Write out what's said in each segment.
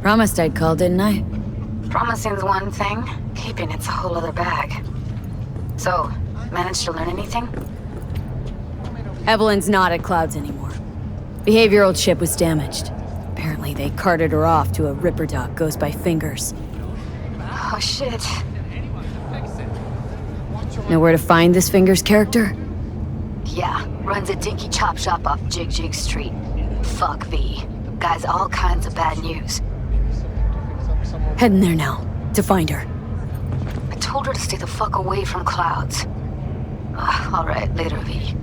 Promised I'd call, didn't I? Promising's one thing, keeping it's a whole other bag. So, managed to learn anything? Evelyn's not at Clouds anymore. Behavioral chip was damaged. Apparently they carted her off to a Ripper dock goes by Fingers. Oh shit. Know where to find this Fingers character? Yeah, runs a dinky chop shop off Jig Street. Fuck V. Guy's all kinds of bad news. Heading there now, to find her. I told her to stay the fuck away from Clouds. Alright, later V.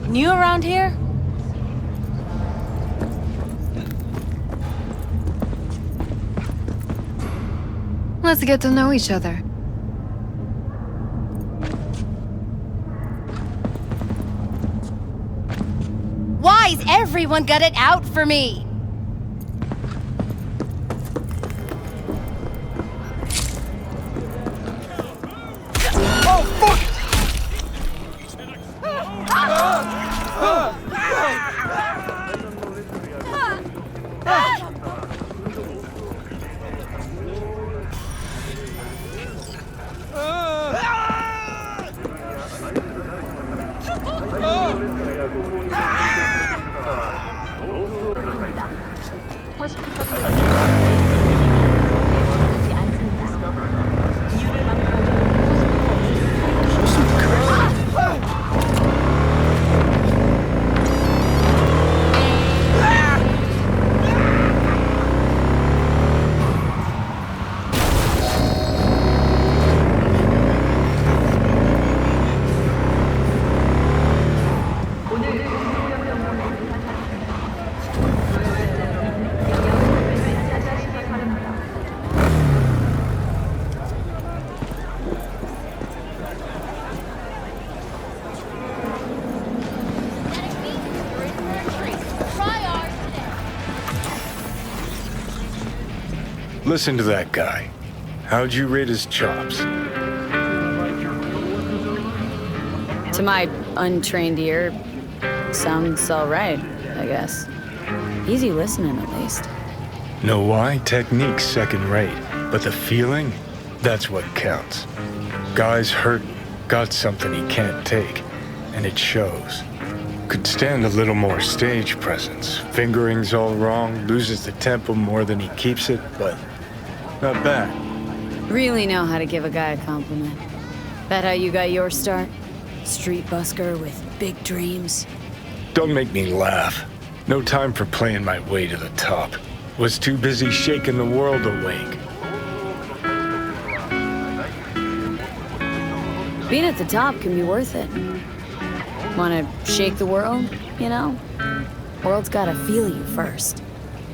New around here? Let's get to know each other. Why's everyone got it out for me? Listen to that guy. How'd you rate his chops? To my untrained ear, sounds all right, I guess. Easy listening, at least. Know why? Technique's second rate. But the feeling? That's what counts. Guy's hurting, got something he can't take. And it shows. Could stand a little more stage presence. Fingering's all wrong, loses the tempo more than he keeps it, but not bad. Really know how to give a guy a compliment. That how you got your start? Street busker with big dreams? Don't make me laugh. No time for playing my way to the top. Was too busy shaking the world awake. Being at the top can be worth it. Wanna shake the world, you know? World's gotta feel you first.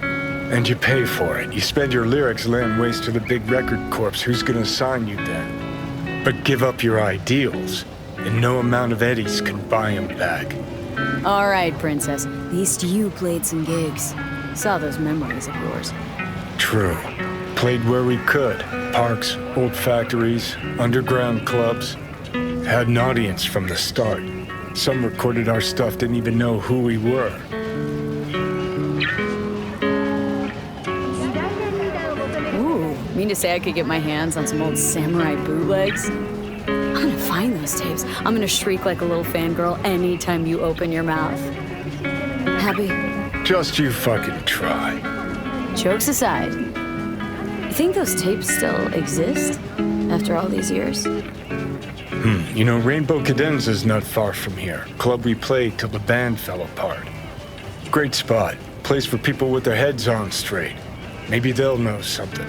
And you pay for it. You spend your lyrics laying waste to the big record corps. Who's gonna sign you then? But give up your ideals, and no amount of eddies can buy 'em back. All right, princess. At least you played some gigs. Saw those memories of yours. True. Played where we could. Parks, old factories, underground clubs. Had an audience from the start. Some recorded our stuff, didn't even know who we were. Ooh, mean to say I could get my hands on some old samurai bootlegs? I'm gonna find those tapes. I'm gonna shriek like a little fangirl anytime you open your mouth. Happy? Just you fucking try. Jokes aside, you think those tapes still exist after all these years? You know, Rainbow Cadenza's not far from here. Club we played till the band fell apart. Great spot. Place for people with their heads on straight. Maybe they'll know something.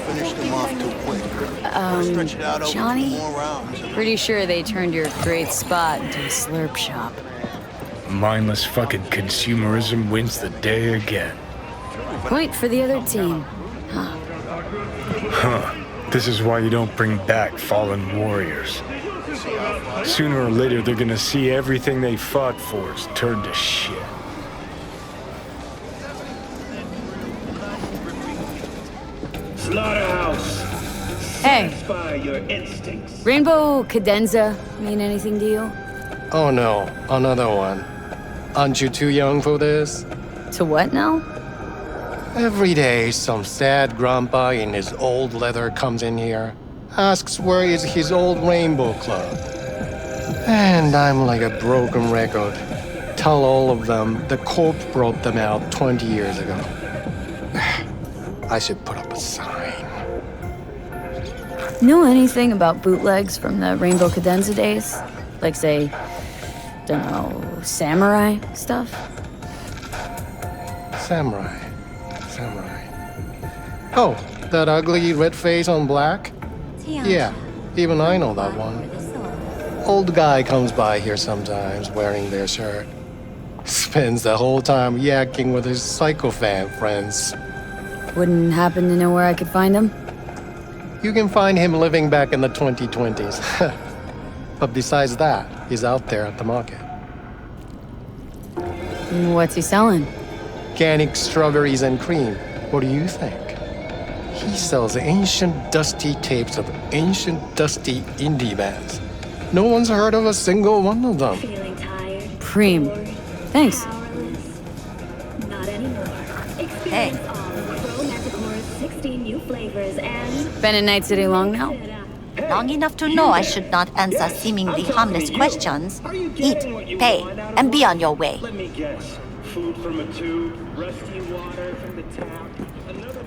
Finished them off too quick. Stretch it out over Johnny? 4 rounds. Pretty sure they turned your great spot into a slurp shop. Mindless fucking consumerism wins the day again. Point for the other team. Huh. This is why you don't bring back fallen warriors. Sooner or later, they're gonna see everything they fought for is turned to shit. Slaughterhouse. Hey. Satisfy your instincts. Rainbow Cadenza mean anything to you? Oh no, another one. Aren't you too young for this? To what now? Every day, some sad grandpa in his old leather comes in here, asks where is his old rainbow club. And I'm like a broken record. Tell all of them the Corp brought them out 20 years ago. I should put up a sign. Know anything about bootlegs from the Rainbow Cadenza days? Like, say, don't know, samurai stuff? Samurai. Oh, that ugly red face on black? Yeah, even I know that one. Old guy comes by here sometimes wearing their shirt. Spends the whole time yakking with his psychofan friends. Wouldn't happen to know where I could find him? You can find him living back in the 2020s. But besides that, he's out there at the market. What's he selling? Organic strawberries and cream. What do you think? He sells ancient dusty tapes of ancient dusty indie bands. No one's heard of a single one of them. Feeling tired? Preem. Thanks. Powerless? Not anymore. Hey. Experience all of Pro Manticore's 16 new flavors and... Been in Night City long now? Long enough to know I should not answer seemingly harmless questions. Eat, pay, and be on your way. Let me guess. Food from a tube, rusty water from the tap, another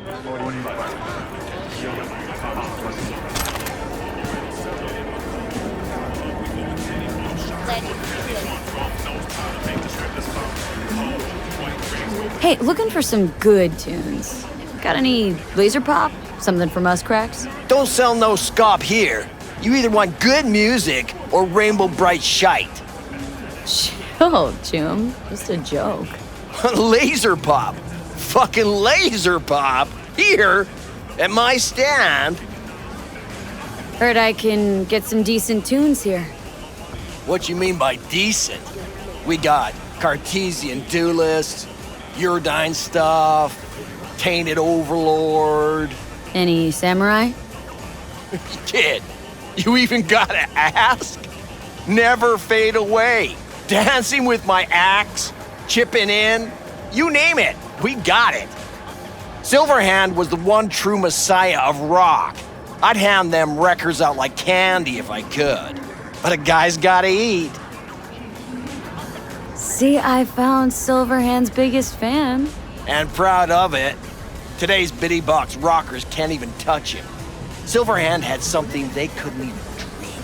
Hey, looking for some good tunes. Got any laser pop? Something from us cracks? Don't sell no scop here. You either want good music or rainbow bright shite. Chill, Jim. Just a joke. Laser pop. Fucking laser pop. Here, at my stand. Heard I can get some decent tunes here. What you mean by decent? We got Cartesian Duelist, Uridine stuff, Tainted Overlord. Any samurai? Kid, you even gotta ask? Never fade away. Dancing with my axe, chipping in, you name it, we got it. Silverhand was the one true messiah of rock. I'd hand them records out like candy if I could. But a guy's gotta eat. See, I found Silverhand's biggest fan. And proud of it. Today's bitty box rockers can't even touch him. Silverhand had something they couldn't even dream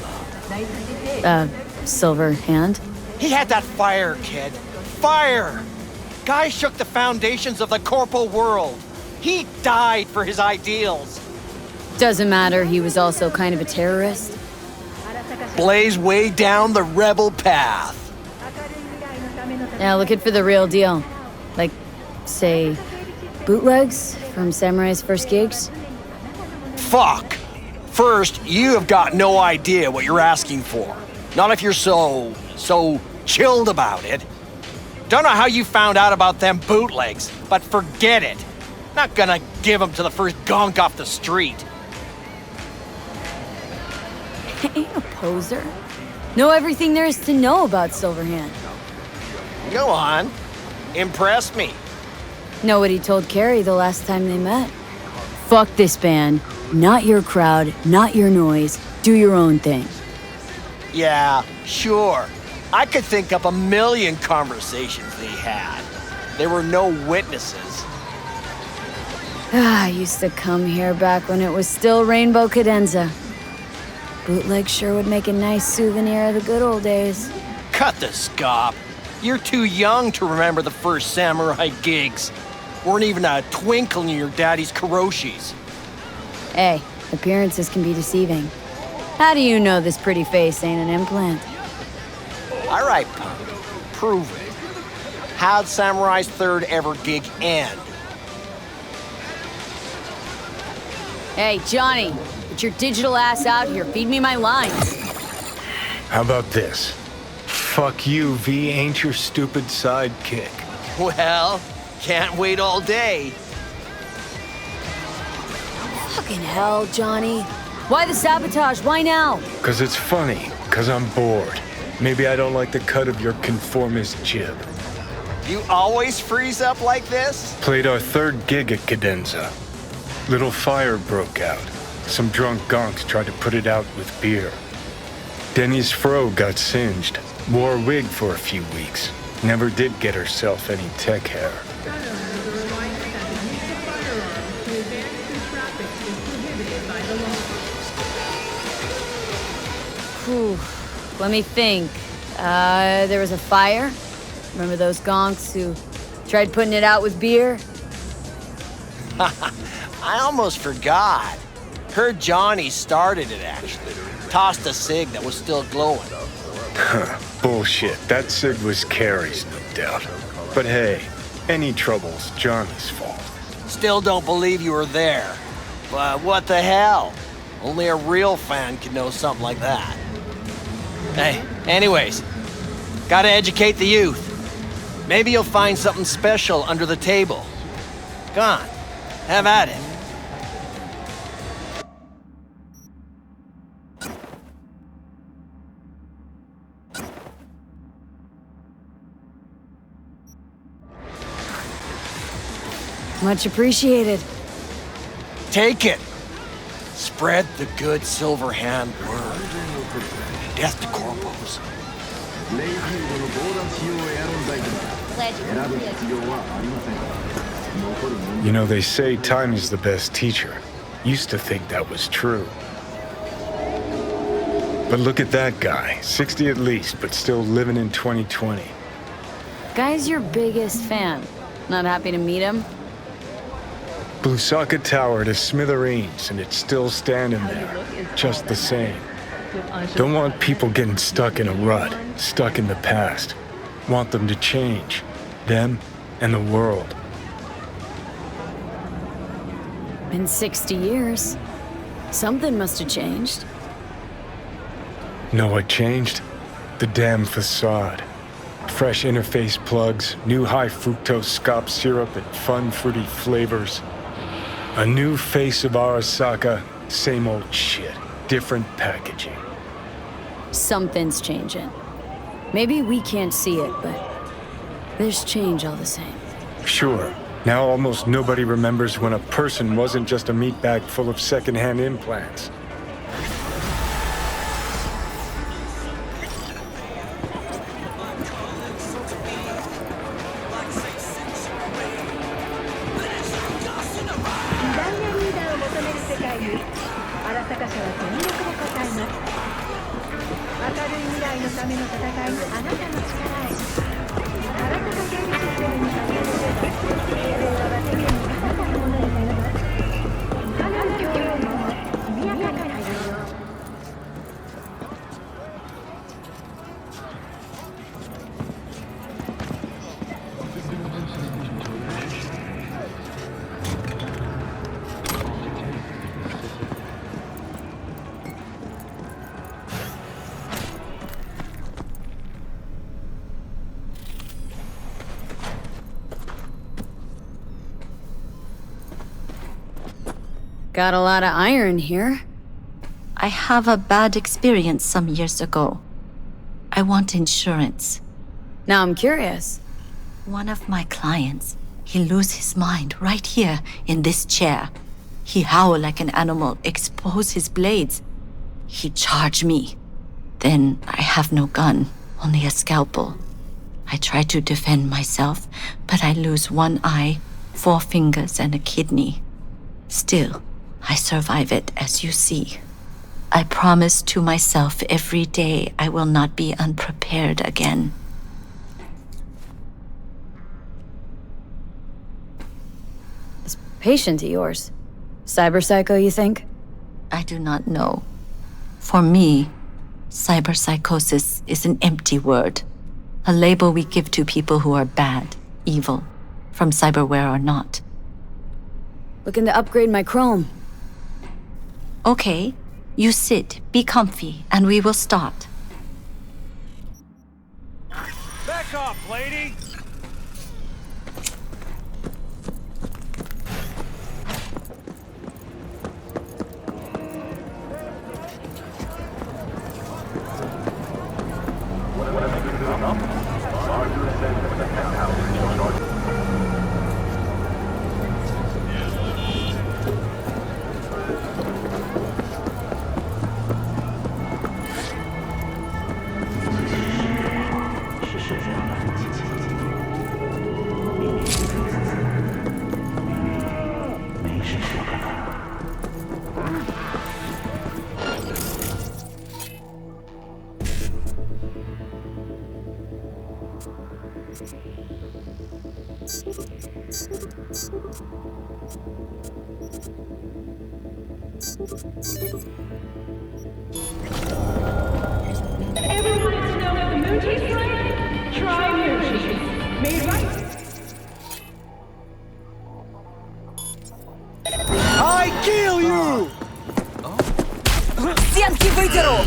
of. Silverhand? He had that fire, kid. Fire! Guy shook the foundations of the corporal world. He died for his ideals. Doesn't matter, he was also kind of a terrorist. Blaze way down the rebel path. Now looking for the real deal. Like, say, bootlegs from Samurai's first gigs? Fuck. First, you have got no idea what you're asking for. Not if you're so chilled about it. Don't know how you found out about them bootlegs, but forget it. Not gonna give them to the first gonk off the street. Ain't a poser. Know everything there is to know about Silverhand. Go on. Impress me. Know what he told Carrie the last time they met. Fuck this band. Not your crowd, not your noise. Do your own thing. Yeah, sure. I could think up a million conversations they had. There were no witnesses. I used to come here back when it was still Rainbow Cadenza. Bootleg sure would make a nice souvenir of the good old days. Cut the scop. You're too young to remember the first samurai gigs. Weren't even a twinkle in your daddy's karoshis. Hey, appearances can be deceiving. How do you know this pretty face ain't an implant? All right, punk. Prove it. How'd Samurai's third ever gig end? Hey, Johnny, get your digital ass out here. Feed me my lines. How about this? Fuck you, V ain't your stupid sidekick. Well, can't wait all day. Fucking hell, Johnny. Why the sabotage? Why now? 'Cause it's funny, 'cause I'm bored. Maybe I don't like the cut of your conformist jib. You always freeze up like this? Played our third gig at Cadenza. Little fire broke out. Some drunk gonks tried to put it out with beer. Denny's fro got singed. Wore a wig for a few weeks. Never did get herself any tech hair. Whew. Let me think. There was a fire. Remember those gonks who tried putting it out with beer? I almost forgot. Heard Johnny started it, actually. Tossed a cig that was still glowing. Bullshit. That cig was Carrie's, no doubt. But hey, any trouble's Johnny's fault. Still don't believe you were there. But what the hell? Only a real fan could know something like that. Hey, anyways, gotta educate the youth. Maybe you'll find something special under the table. Go on, have at it. Much appreciated. Take it. Spread the good silver hand word. Death to corpos. You know, they say time is the best teacher. Used to think that was true. But look at that guy, 60 at least, but still living in 2020. Guy's your biggest fan. Not happy to meet him? Blusaka Tower to smithereens, and it's still standing there, just the same. Don't want people getting stuck in a rut, stuck in the past. Want them to change, them and the world. Been 60 years. Something must have changed. Know what changed? The damn facade. Fresh interface plugs, new high fructose scop syrup, and fun fruity flavors. A new face of Arasaka, same old shit, different packaging. Something's changing. Maybe we can't see it, but there's change all the same. Sure, now almost nobody remembers when a person wasn't just a meat bag full of secondhand implants. Got a lot of iron here. I have a bad experience some years ago. I want insurance. Now I'm curious. One of my clients, he lose his mind right here in this chair. He howl like an animal, expose his blades. He charge me. Then I have no gun, only a scalpel. I try to defend myself, but I lose one eye, 4 fingers, and a kidney. Still, I survive it, as you see. I promise to myself every day I will not be unprepared again. This patient of yours, cyberpsycho, you think? I do not know. For me, cyberpsychosis is an empty word. A label we give to people who are bad, evil, from cyberware or not. Looking to upgrade my chrome. Okay, you sit, be comfy, and we will start. Back up, lady! Everyone wants to know what the moon tastes like? Try moon cheese. Made right. I kill you! Стенки выдеру!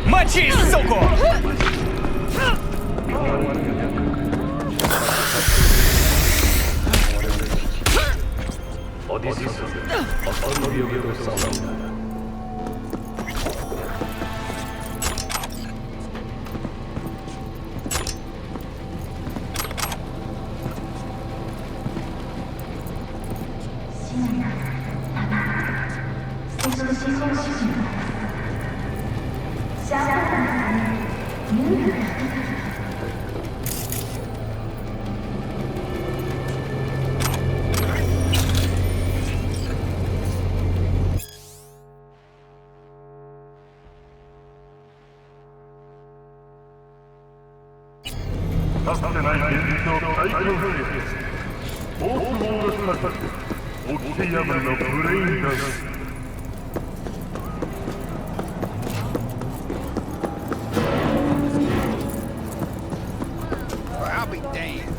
Мочи, суку! I'll be damned.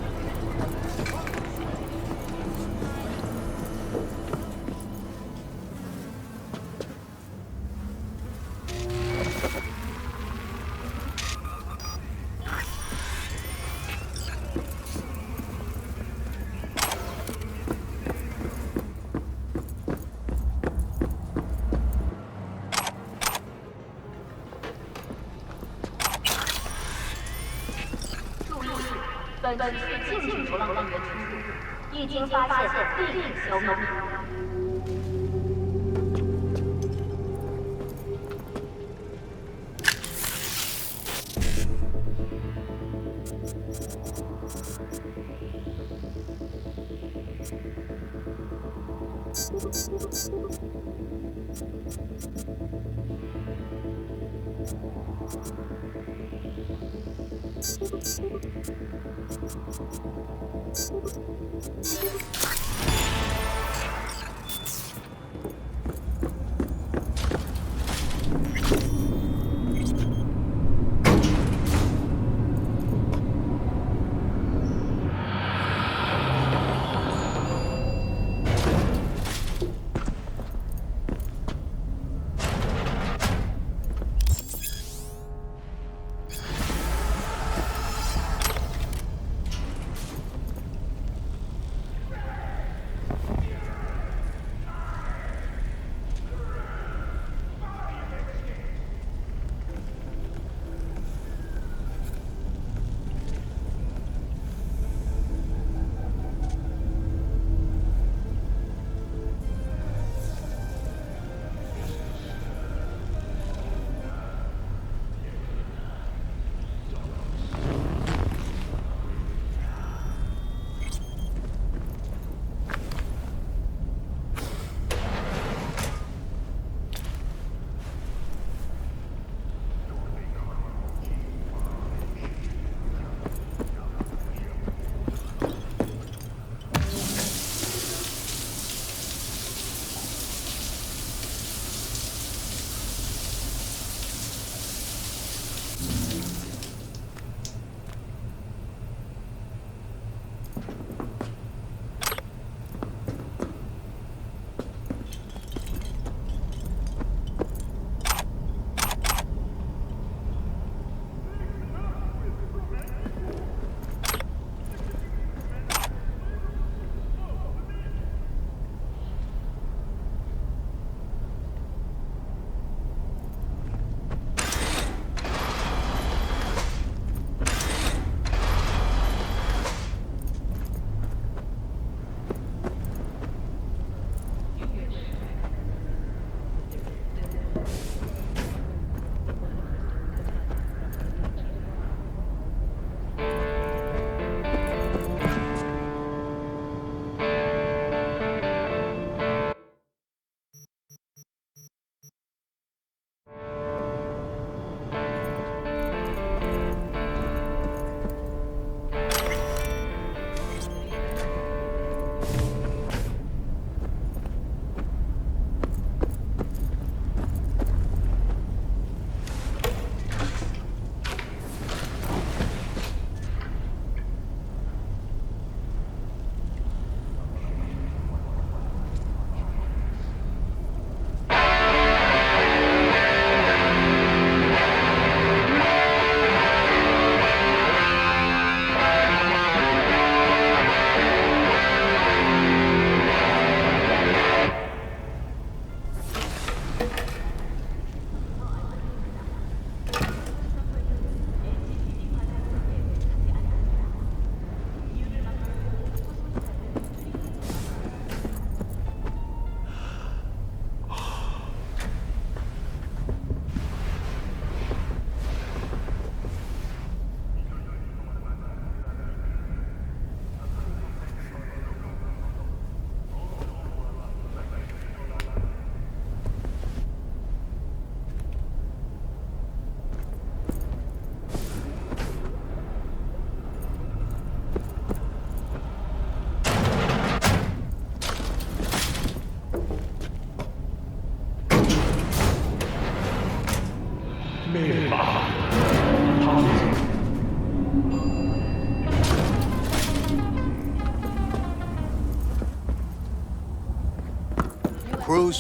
Cruz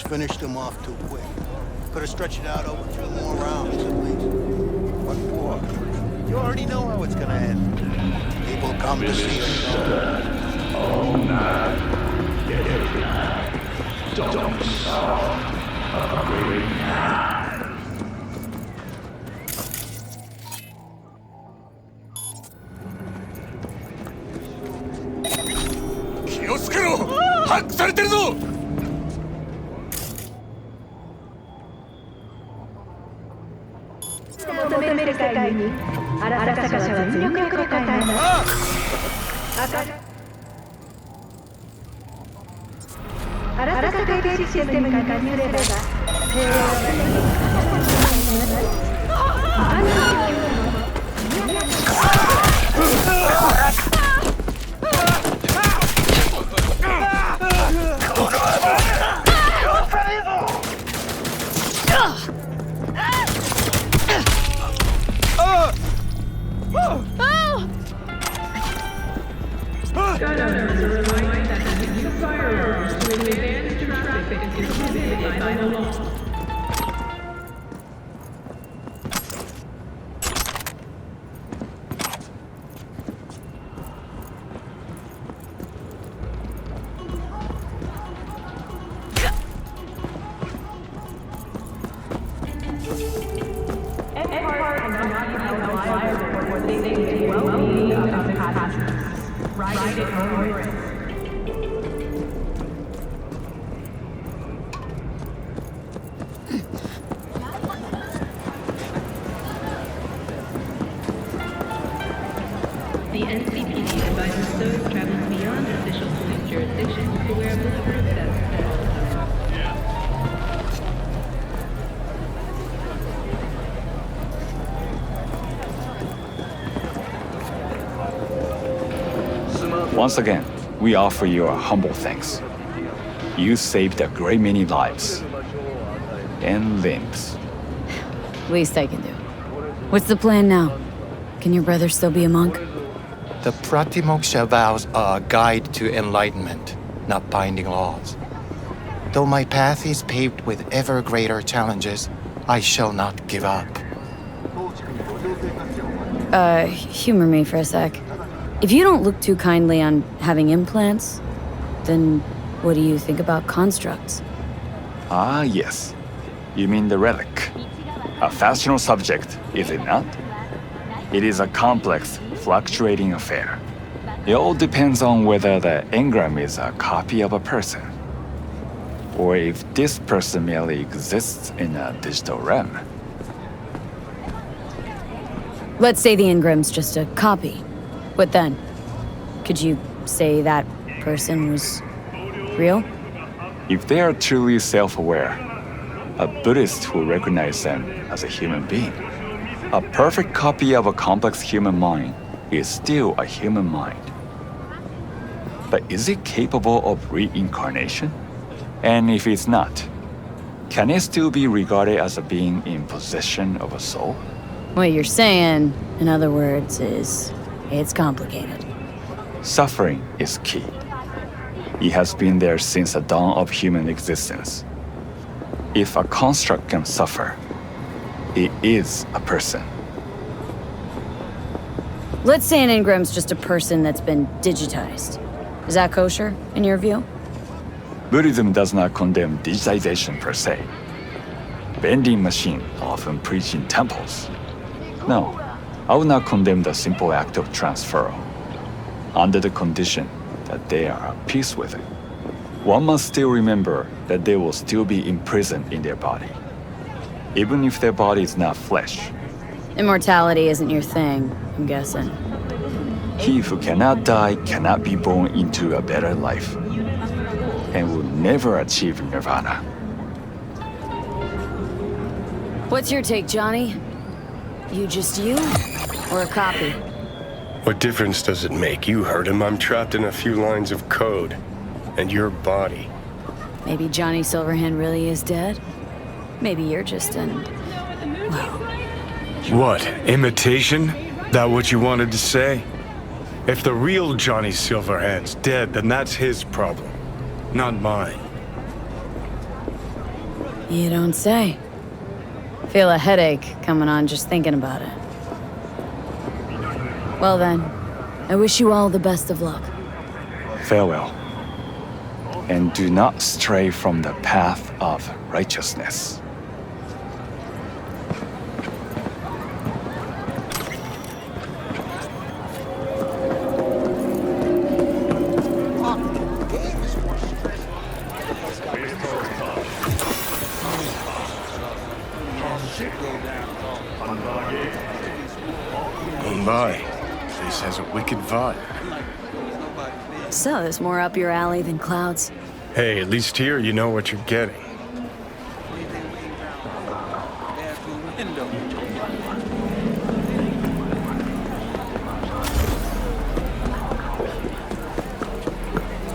finished him off too quick. Could have stretched it out over 2 more rounds at least. What for? You already know how it's gonna end. People come to see us go. Don't solve a great man. 気をつけろ！ハックされてるぞ！求める世界に荒坂社は全力で応えます荒坂会計システムが加入すれば平和Gunners are reminded that the use of firearms to advance traffic is prohibited by the law. The NCPD advises those traveling beyond official police jurisdiction to wear a bulletproof vest at all times. Once again, we offer you our humble thanks. You saved a great many lives and limbs. Least I can do. What's the plan now? Can your brother still be a monk? The Pratimoksha vows are a guide to enlightenment, not binding laws. Though my path is paved with ever greater challenges, I shall not give up. Humor me for a sec. If you don't look too kindly on having implants, then what do you think about constructs? Ah, yes. You mean the relic. A fascinal subject, is it not? It is a complex, fluctuating affair. It all depends on whether the engram is a copy of a person, or if this person merely exists in a digital realm. Let's say the engram's just a copy. What then? Could you say that person was real? If they are truly self-aware, a Buddhist will recognize them as a human being. A perfect copy of a complex human mind is still a human mind. But is it capable of reincarnation? And if it's not, can it still be regarded as a being in possession of a soul? What you're saying, in other words, is it's complicated. Suffering is key. It has been there since the dawn of human existence. If a construct can suffer, it is a person. Let's say an engram's just a person that's been digitized. Is that kosher, in your view? Buddhism does not condemn digitization per se. Vending machines often preach in temples. No, I would not condemn the simple act of transferal, under the condition that they are at peace with it. One must still remember that they will still be imprisoned in their body, even if their body is not flesh. Immortality isn't your thing, I'm guessing. He who cannot die cannot be born into a better life, and will never achieve nirvana. What's your take, Johnny? You just you? Or a copy? What difference does it make? You heard him. I'm trapped in a few lines of code. And your body. Maybe Johnny Silverhand really is dead? Maybe you're just an... well, What, imitation? That what you wanted to say? If the real Johnny Silverhand's dead, then that's his problem, not mine. You don't say. Feel a headache coming on just thinking about it. Well then, I wish you all the best of luck. Farewell. And do not stray from the path of righteousness. Mumbai. Place has a wicked vibe. So, there's more up your alley than clouds. Hey, at least here you know what you're getting.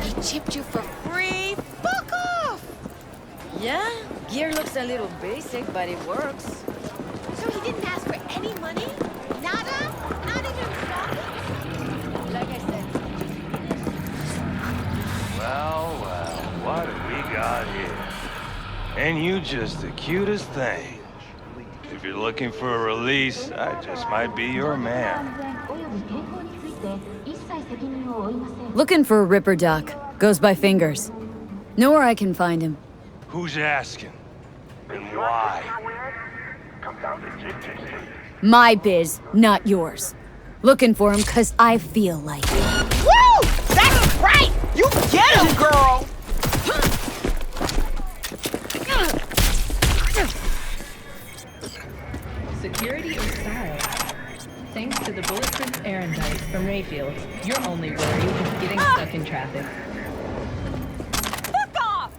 He chipped you for free? Fuck off! Yeah, gear looks a little basic, but it works. So he didn't ask for any money? Nada? Not even talking? Like I said. Well, what do we got here? And you just the cutest thing. If you're looking for a release, I just might be your man. Looking for a Ripper Duck. Goes by Fingers. Know where I can find him. Who's asking? And why? My biz, not yours. Looking for him 'cause I feel like it. Woo! That's right! You get him, girl! Security or style? Thanks to the bulletproof errandites from Rayfield, your only worry is getting stuck in traffic. Fuck off!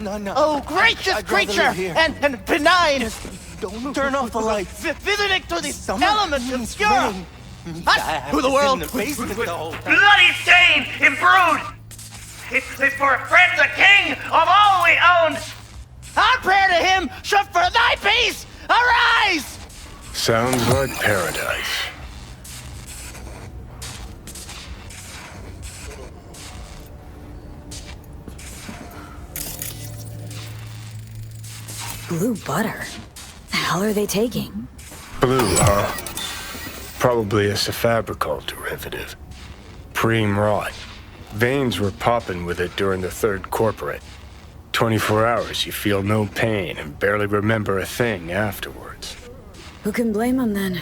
No. Oh, gracious creature! And benign! Don't turn off the lights. Visiting to the elements obscure! Us, to the world! Bloody stain and brood! It's for friends a king of all we own! Our prayer to him should for thy peace arise! Sounds like paradise. Blue butter? The hell are they taking? Blue, huh? Probably a Cyberpunk derivative. Preem rot. Veins were popping with it during the third corporate. 24 hours, you feel no pain and barely remember a thing afterwards. Who can blame them then?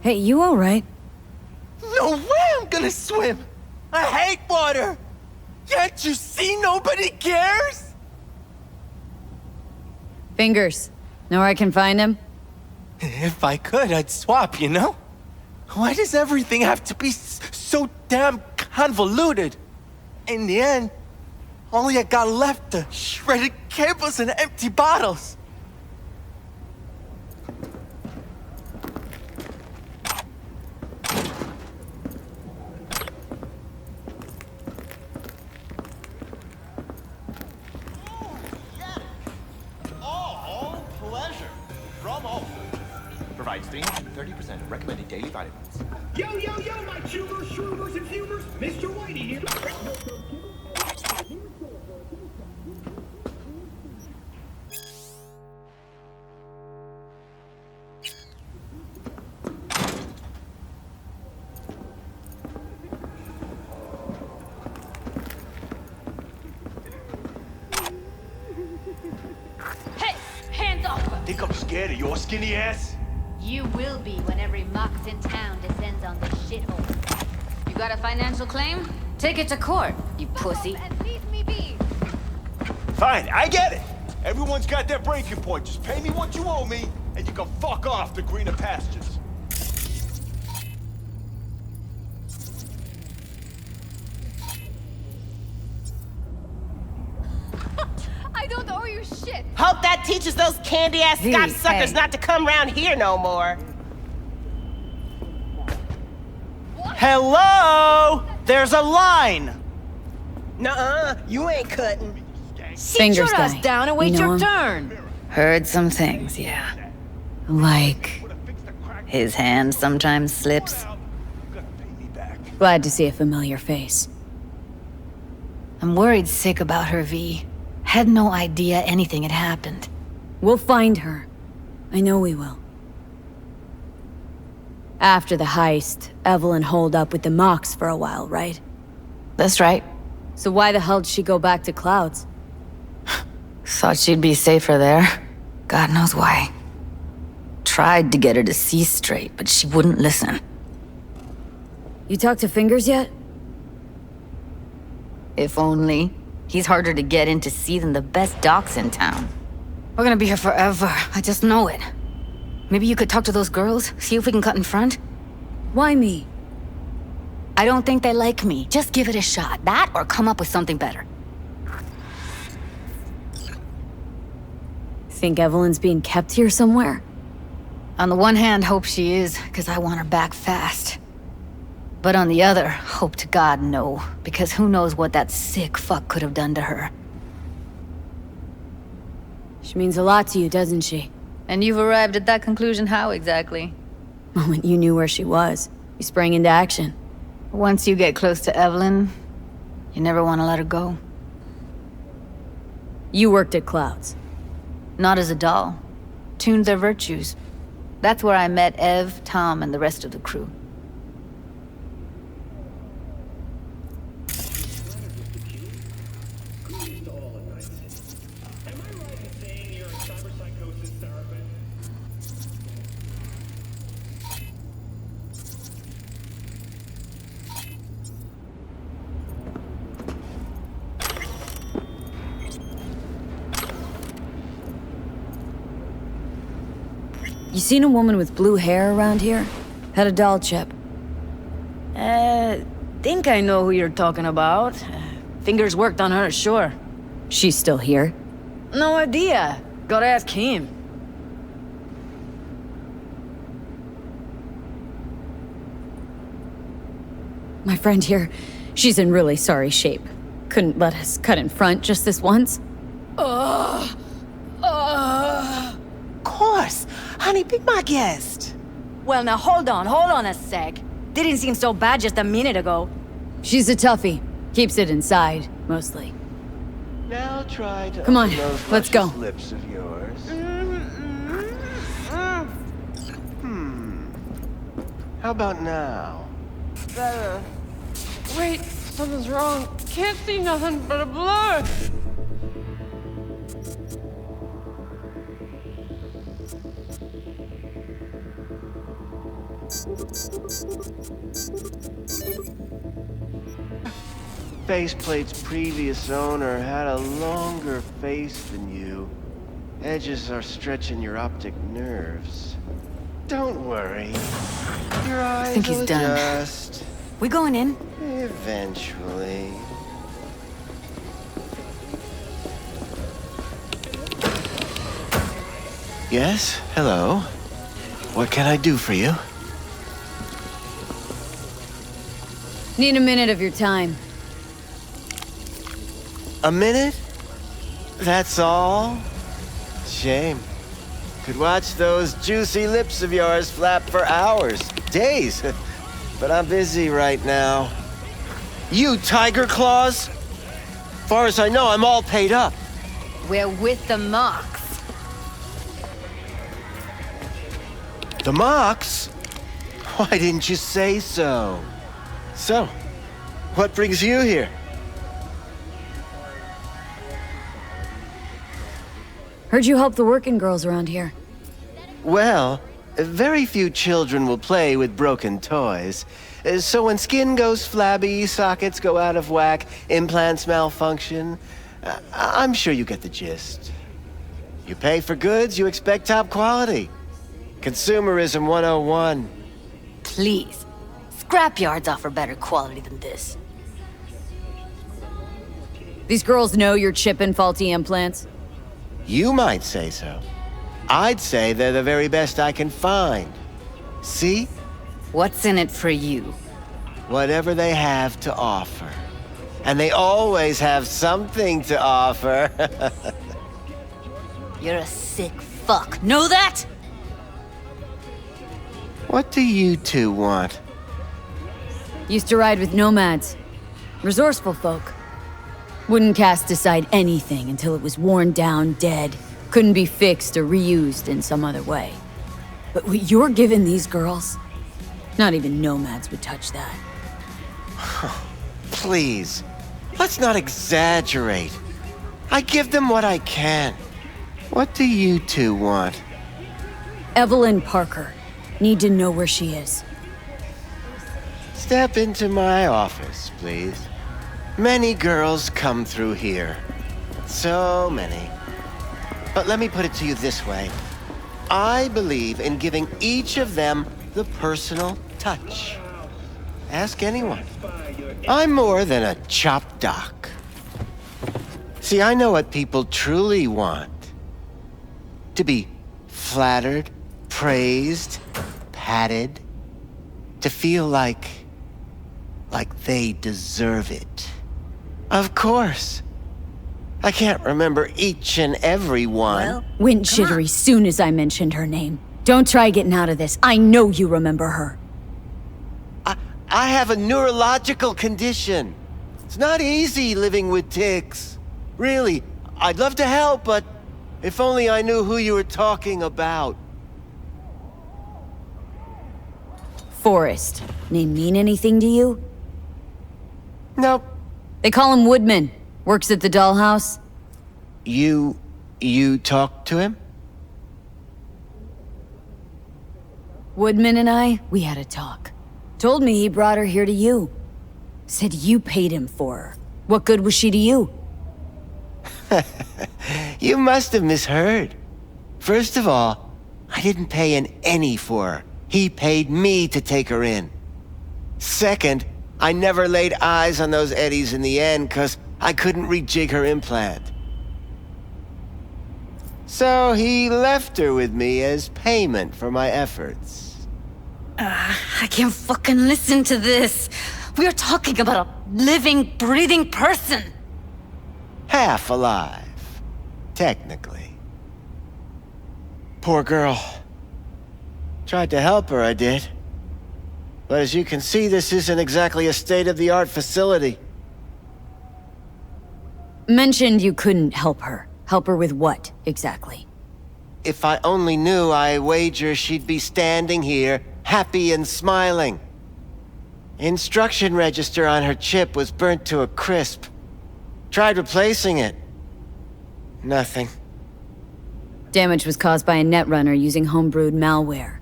Hey, you all right? No way I'm gonna swim! I hate water! Can't you see nobody cares? Fingers. Know where I can find him? If I could, I'd swap, you know? Why does everything have to be so damn convoluted? In the end, all you got left are shredded cables and empty bottles. Provides 330% of recommended daily vitamins. Yo, my chewers, shroomers, and fumers, Mr. Whitey here. Hey, hands off! Think I'm scared of your skinny ass? You will be when every mox in town descends on this shithole. You got a financial claim? Take it to court, you pussy. And leave me be. Fine, I get it. Everyone's got their breaking point. Just pay me what you owe me, and you can fuck off to greener pastures. I don't owe you shit. Hope that teaches those candy-ass V, Scotch suckers hey. not to come round here no more. Hello? There's a line. Nuh-uh, you ain't cutting. Fingers Sit your ass guy. down and wait You know your him? turn. Heard some things, yeah. Like his hand sometimes slips. Glad to see a familiar face. I'm worried sick about her, V. Had no idea anything had happened. We'll find her. I know we will. After the heist, Evelyn holed up with the Mox for a while, right? That's right. So why the hell did she go back to Clouds? Thought she'd be safer there. God knows why. Tried to get her to see straight, but she wouldn't listen. You talked to Fingers yet? If only. He's harder to get in to see than the best docs in town. We're gonna be here forever. I just know it. Maybe you could talk to those girls, see if we can cut in front? Why me? I don't think they like me. Just give it a shot. That or come up with something better. Think Evelyn's being kept here somewhere? On the one hand, hope she is, because I want her back fast. But on the other, hope to God no, because who knows what that sick fuck could have done to her. She means a lot to you, doesn't she? And you've arrived at that conclusion how exactly? Moment you knew where she was, you sprang into action. Once you get close to Evelyn, you never want to let her go. You worked at Clouds. Not as a doll. Tuned their virtues. That's where I met Ev, Tom, and the rest of the crew. You seen a woman with blue hair around here? Had a doll chip. Think I know who you're talking about. Fingers worked on her, sure. She's still here? No idea. Gotta ask him. My friend here, she's in really sorry shape. Couldn't let us cut in front just this once. Of course. Honey, be my guest. Well, now hold on a sec. Didn't seem so bad just a minute ago. She's a toughie. Keeps it inside, mostly. Now try to Come on, open those let's go. luscious lips of yours. How about now? Better. Wait, something's wrong. Can't see nothing but a blur. Faceplate's previous owner had a longer face than you. Edges are stretching your optic nerves. Don't worry. Your eyes I think he's will done. adjust. We going in? Eventually. Yes? Hello? What can I do for you? Need a minute of your time. A minute? That's all? Shame. Could watch those juicy lips of yours flap for hours, days. But I'm busy right now. You tiger claws? Far as I know, I'm all paid up. We're with the Mox. The Mox? Why didn't you say so? So, what brings you here? Heard you help the working girls around here. Well, very few children will play with broken toys. So when skin goes flabby, sockets go out of whack, implants malfunction, I'm sure you get the gist. You pay for goods, you expect top quality. Consumerism 101. Please. Scrapyards offer better quality than this. These girls know you're chipping faulty implants? You might say so. I'd say they're the very best I can find. See? What's in it for you? Whatever they have to offer. And they always have something to offer. You're a sick fuck. Know that? What do you two want? Used to ride with nomads. Resourceful folk. Wouldn't cast aside anything until it was worn down, dead. Couldn't be fixed or reused in some other way. But what you're giving these girls, not even nomads would touch that. Please, let's not exaggerate. I give them what I can. What do you two want? Evelyn Parker. Need to know where she is. Step into my office, please. Many girls come through here. So many. But let me put it to you this way. I believe in giving each of them the personal touch. Ask anyone. I'm more than a chop doc. See, I know what people truly want. To be flattered, praised, patted. To feel like they deserve it. Of course. I can't remember each and every one. Well, went jittery soon as I mentioned her name. Don't try getting out of this. I know you remember her. I have a neurological condition. It's not easy living with tics. Really, I'd love to help, but if only I knew who you were talking about. Forrest. Name mean anything to you? Nope. They call him Woodman. Works at the dollhouse. You talked to him? Woodman and I, we had a talk. Told me he brought her here to you. Said you paid him for her. What good was she to you? You must have misheard. First of all, I didn't pay an penny for her. He paid me to take her in. Second, I never laid eyes on those eddies in the end because I couldn't rejig her implant. So he left her with me as payment for my efforts. I can't fucking listen to this. We're talking about a living, breathing person. Half alive, technically. Poor girl. Tried to help her, I did. But as you can see, this isn't exactly a state-of-the-art facility. Mentioned you couldn't help her. Help her with what, exactly? If I only knew, I wager she'd be standing here, happy and smiling. Instruction register on her chip was burnt to a crisp. Tried replacing it. Nothing. Damage was caused by a netrunner using homebrewed malware.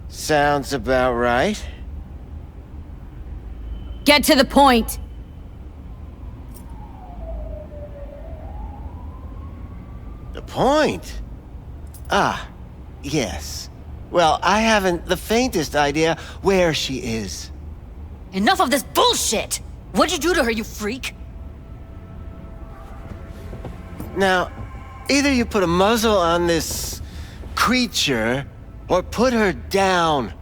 Sounds about right. Get to the point! The point? Ah, yes. Well, I haven't the faintest idea where she is. Enough of this bullshit! What'd you do to her, you freak? Now, either you put a muzzle on this creature, or put her down.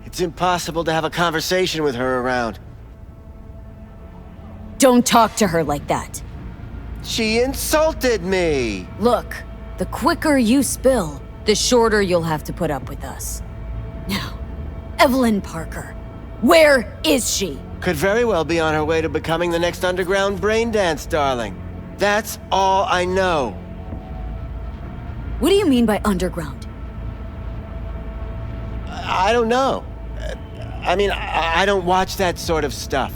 It's impossible to have a conversation with her around. Don't talk to her like that. She insulted me! Look, the quicker you spill, the shorter you'll have to put up with us. Now, Evelyn Parker, where is she? Could very well be on her way to becoming the next underground braindance darling. That's all I know. What do you mean by underground? I don't know. I mean, I don't watch that sort of stuff.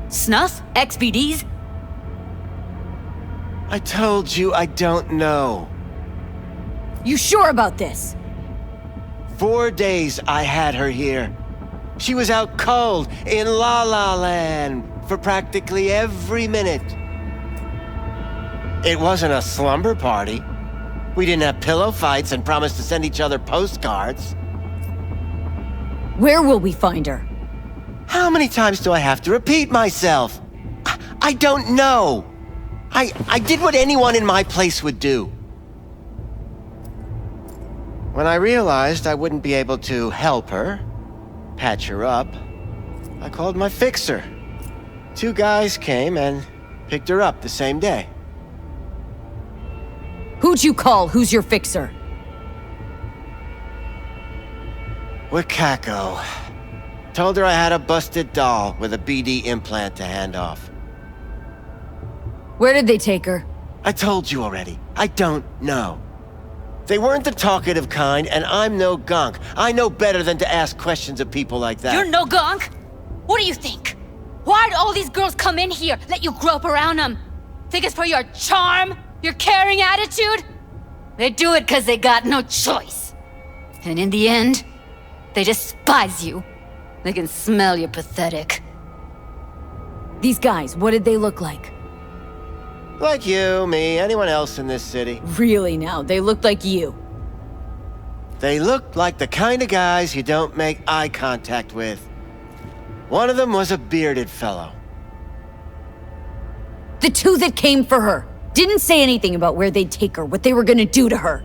Snuff? XBDs? I told you I don't know. You sure about this? 4 days I had her here. She was out cold in La La Land for practically every minute. It wasn't a slumber party. We didn't have pillow fights and promised to send each other postcards. Where will we find her? How many times do I have to repeat myself? I don't know. I did what anyone in my place would do. When I realized I wouldn't be able to help her, patch her up, I called my fixer. 2 guys came and picked her up the same day. Who'd you call? Who's your fixer? Wakako. Told her I had a busted doll with a BD implant to hand off. Where did they take her? I told you already. I don't know. They weren't the talkative kind, and I'm no gonk. I know better than to ask questions of people like that. You're no gonk? What do you think? Why'd all these girls come in here, let you grope around them? Think it's for your charm? Your caring attitude? They do it because they got no choice. And in the end, they despise you. They can smell you're pathetic. These guys, what did they look like? Like you, me, anyone else in this city. Really now, they looked like you. They looked like the kind of guys you don't make eye contact with. One of them was a bearded fellow. The 2 that came for her didn't say anything about where they'd take her, what they were gonna do to her.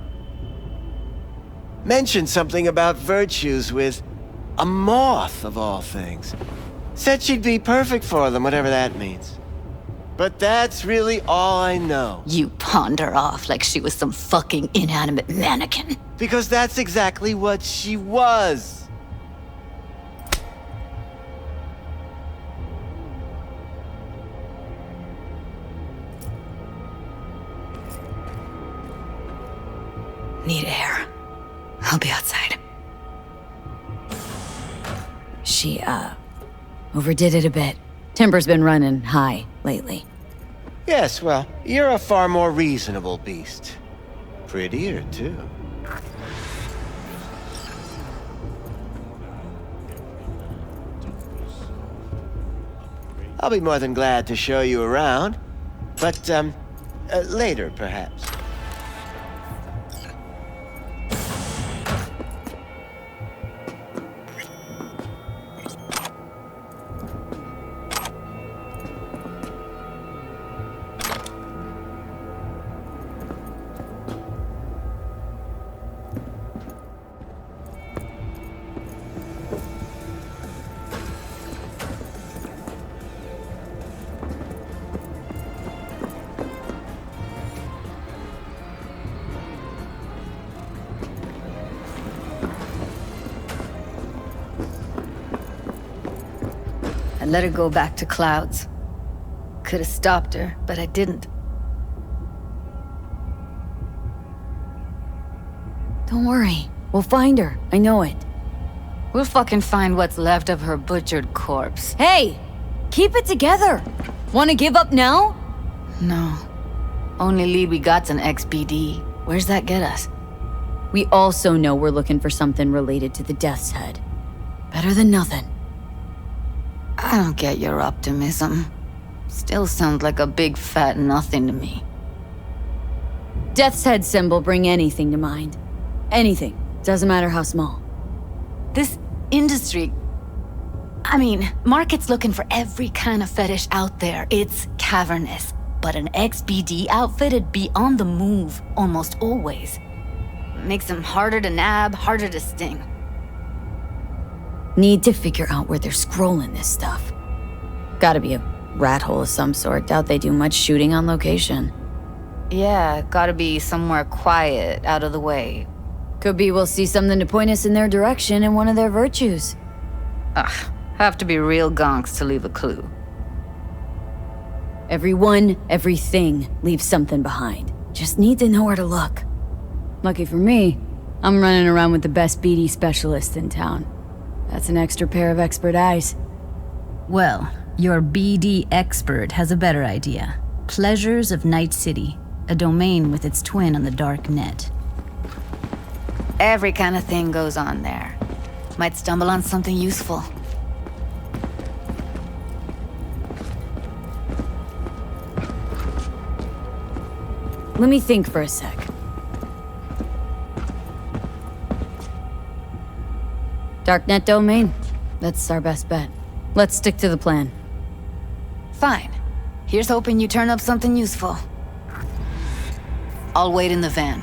Mentioned something about virtues with a moth, of all things. Said she'd be perfect for them, whatever that means. But that's really all I know. You pawned her off like she was some fucking inanimate mannequin. Because that's exactly what she was. Need air. I'll be outside. She, overdid it a bit. Timber's been running high lately. Yes, well, you're a far more reasonable beast. Prettier, too. I'll be more than glad to show you around. But, later, perhaps. I let her go back to Clouds. Could have stopped her, but I didn't. Don't worry. We'll find her. I know it. We'll fucking find what's left of her butchered corpse. Hey! Keep it together! Wanna give up now? No. Only lead we got's an XBD. Where's that get us? We also know we're looking for something related to the Death's Head. Better than nothing. I don't get your optimism. Still sounds like a big fat nothing to me. Death's Head symbol bring anything to mind. Anything. Doesn't matter how small. This industry... I mean, market's looking for every kind of fetish out there. It's cavernous. But an XBD outfit'd be on the move almost always. Makes them harder to nab, harder to sting. Need to figure out where they're scrolling this stuff. Gotta be a rat hole of some sort. Doubt they do much shooting on location. Yeah, gotta be somewhere quiet, out of the way. Could be we'll see something to point us in their direction in one of their virtues. Ugh, have to be real gonks to leave a clue. Everyone, everything leaves something behind. Just need to know where to look. Lucky for me, I'm running around with the best BD specialist in town. That's an extra pair of expert eyes. Well, your BD expert has a better idea. Pleasures of Night City, a domain with its twin on the dark net. Every kind of thing goes on there. Might stumble on something useful. Let me think for a sec. Darknet domain? That's our best bet. Let's stick to the plan. Fine. Here's hoping you turn up something useful. I'll wait in the van.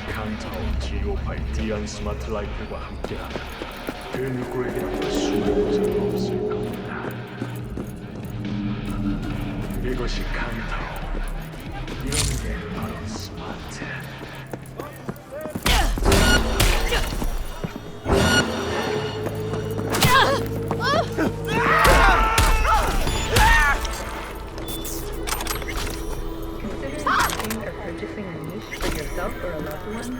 칸타운 G58 디안 스마트 라이플과 함께하면 그 누구에게나 숨을 곳은 없을 겁니다. 이것이 칸타운. 이런 게 바로 스마트. Purchasing a niche for yourself or a loved one?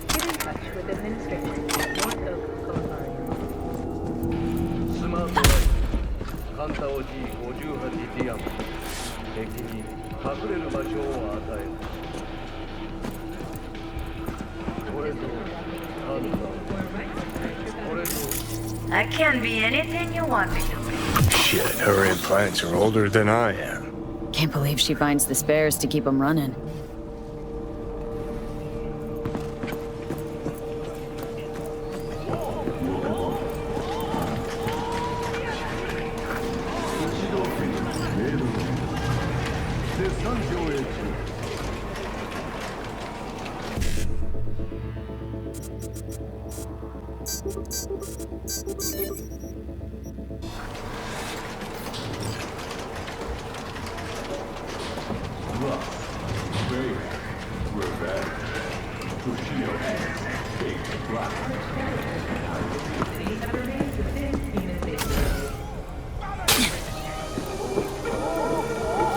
Get in touch with administration at North Oak Boulevard. 스마트 라이플 칸타오 G58 디안敵に隠れる場所を与える。これとカンタオ、これと That can be anything you want me to be. Shit, her implants are older than I am. Can't believe she finds the spares to keep them running.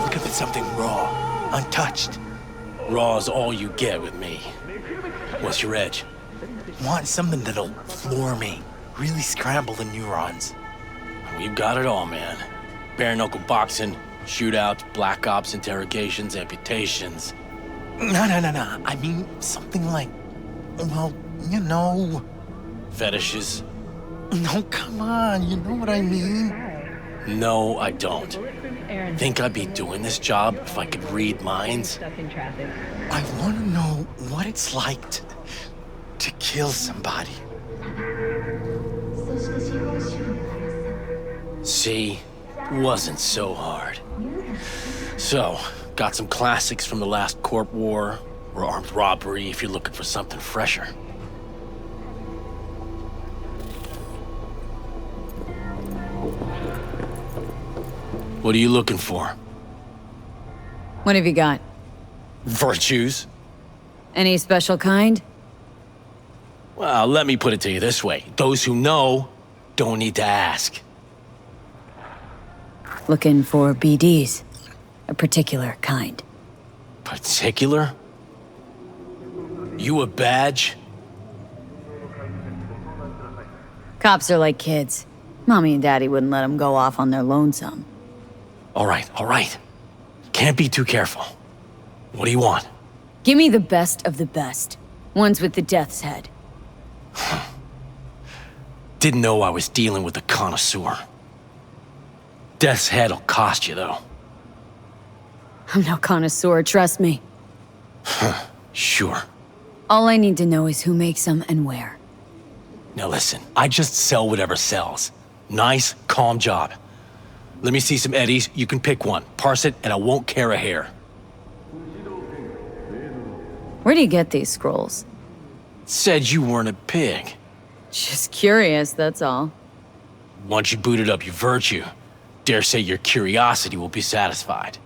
Look if it's something raw, untouched. Raw's all you get with me. What's your edge? Want something that'll floor me, really scramble the neurons. We've got it all, man. Bare knuckle boxing, shootouts, black ops interrogations, amputations. No. I mean something like, well, you know, fetishes. No, come on, you know what I mean? No, I don't. Think I'd be doing this job if I could read minds? I want to know what it's like to kill somebody. See? Wasn't so hard. So, got some classics from the last Corp War, or armed robbery if you're looking for something fresher. What are you looking for? What have you got? Virtues? Any special kind? Well, let me put it to you this way. Those who know don't need to ask. Looking for BDs. A particular kind. Particular? You a badge? Cops are like kids. Mommy and Daddy wouldn't let them go off on their lonesome. All right. Can't be too careful. What do you want? Give me the best of the best. Ones with the death's head. Didn't know I was dealing with a connoisseur. Death's head'll cost you, though. I'm no connoisseur, trust me. Sure. All I need to know is who makes them and where. Now listen, I just sell whatever sells. Nice, calm job. Let me see some eddies, you can pick one. Parse it, and I won't care a hair. Where do you get these scrolls? Said you weren't a pig. Just curious, that's all. Once you booted up your virtue, dare say your curiosity will be satisfied.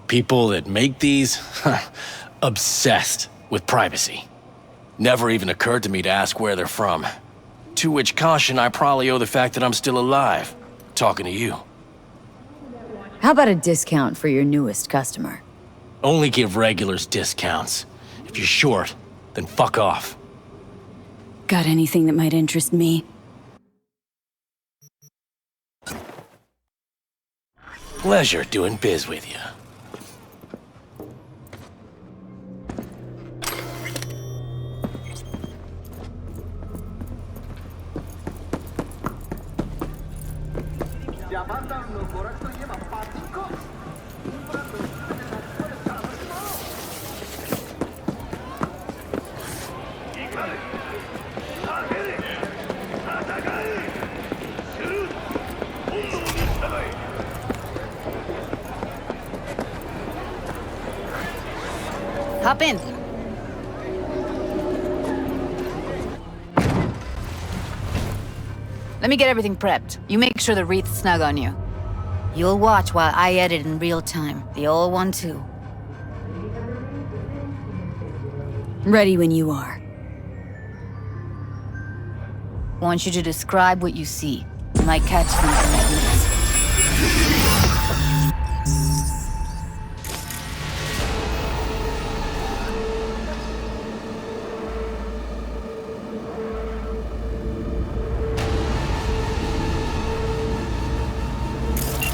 People that make these, obsessed with privacy. Never even occurred to me to ask where they're from. To which caution I probably owe the fact that I'm still alive, talking to you. How about a discount for your newest customer? Only give regulars discounts. If you're short, then fuck off. Got anything that might interest me? Pleasure doing biz with you. Hop in. Let me get everything prepped. You make sure the wreath's snug on you. You'll watch while I edit in real time. The old one, too. Ready when you are. Want you to describe what you see. You might catch something that you miss.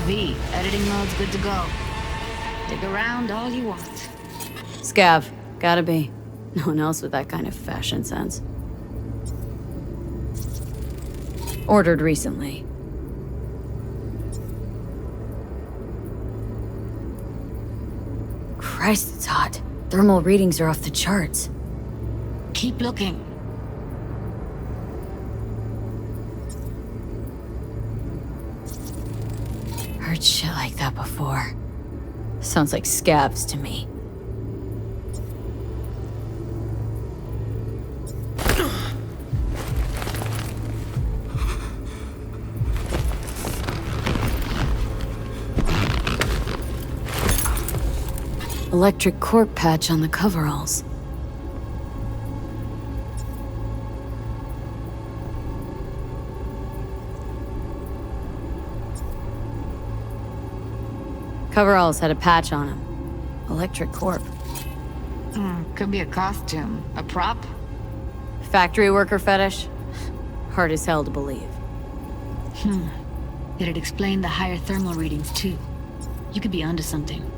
V, editing mode's good to go. Dig around all you want. Scav. Gotta be. No one else with that kind of fashion sense. Ordered recently. Christ, it's hot. Thermal readings are off the charts. Keep looking. Heard shit like that before. Sounds like scavs to me. Electric corp patch on the coveralls. Coveralls had a patch on them. Electric corp. Could be a costume. A prop? Factory worker fetish? Hard as hell to believe. It'd explain the higher thermal readings, too. You could be onto something.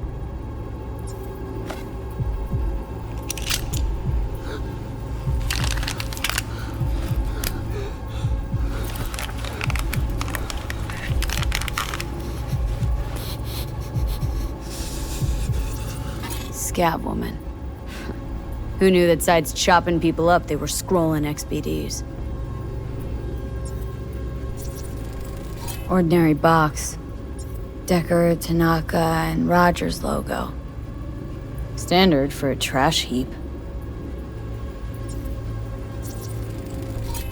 Scav woman. Who knew that besides chopping people up, they were scrolling XBDs? Ordinary box. Decker, Tanaka, and Rogers logo. Standard for a trash heap.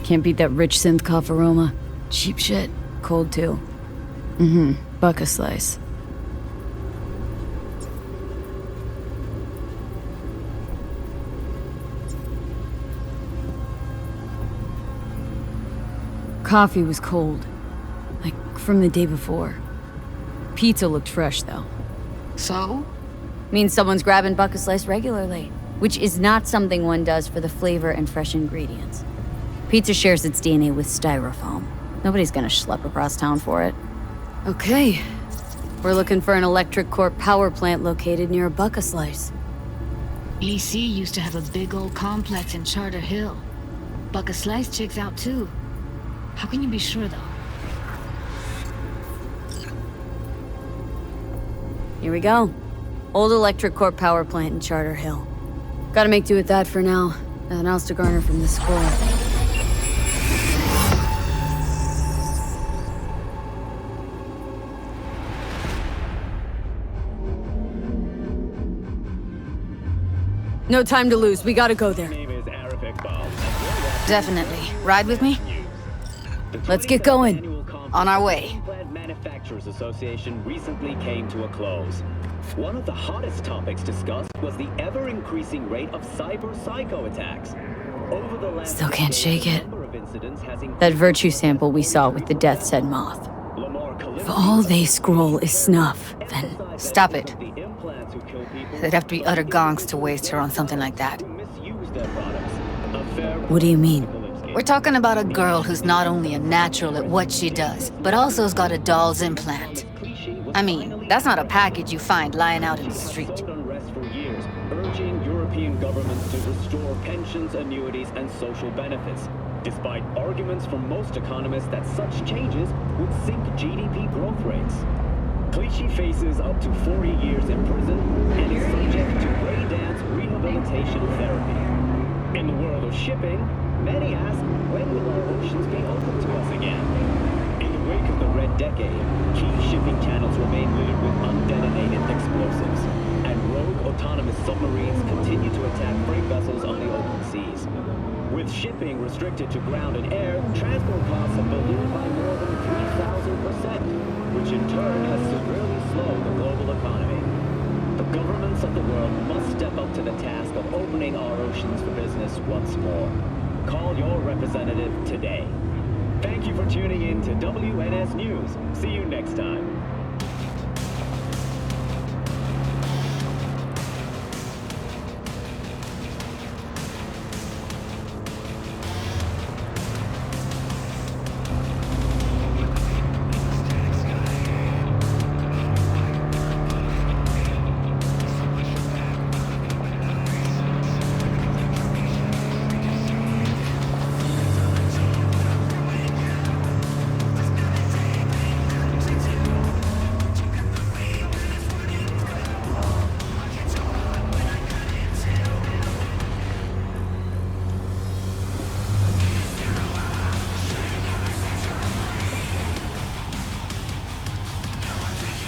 Can't beat that rich synth cough aroma. Cheap shit. Cold too. Buck a slice. Coffee was cold. Like from the day before. Pizza looked fresh though. So? Means someone's grabbing buck a slice regularly. Which is not something one does for the flavor and fresh ingredients. Pizza shares its DNA with styrofoam. Nobody's gonna schlep across town for it. Okay. We're looking for an electric corp power plant located near a buck a slice. EC used to have a big old complex in Charter Hill. Buck a slice checks out too. How can you be sure, though? Here we go. Old electric corp power plant in Charter Hill. Gotta make do with that for now. Nothing else to garner from this scroll. No time to lose. We gotta go there. Definitely. Ride with me? Let's get going. On our way. Manufacturers Association recently came to a close. One of the hottest topics discussed was the ever-increasing rate of cyber-psycho attacks. Over the last Still can't shake it. number of incidents has That virtue sample we saw with the Death's Head moth. If all they scroll is snuff, then... Stop it. They'd have to be utter gonks to waste her on something like that. What do you mean? We're talking about a girl who's not only a natural at what she does, but also has got a doll's implant. I mean, that's not a package you find lying out in the street. urging European governments to restore pensions, annuities, and social benefits. despite arguments from most economists that such changes would sink GDP growth rates. Clichy faces up to 40 years in prison and is subject to brain-dance rehabilitation therapy. In the world of shipping, many ask, when will our oceans be open to us again? In the wake of the Red Decade, key shipping channels remain littered with undetonated explosives, and rogue autonomous submarines continue to attack freight vessels on the open seas. With shipping restricted to ground and air, transport costs have ballooned by more than 3,000%, which in turn has severely slowed the global economy. The governments of the world must step up to the task of opening our oceans for business once more. Call your representative today. Thank you for tuning in to WNS News. See you next time.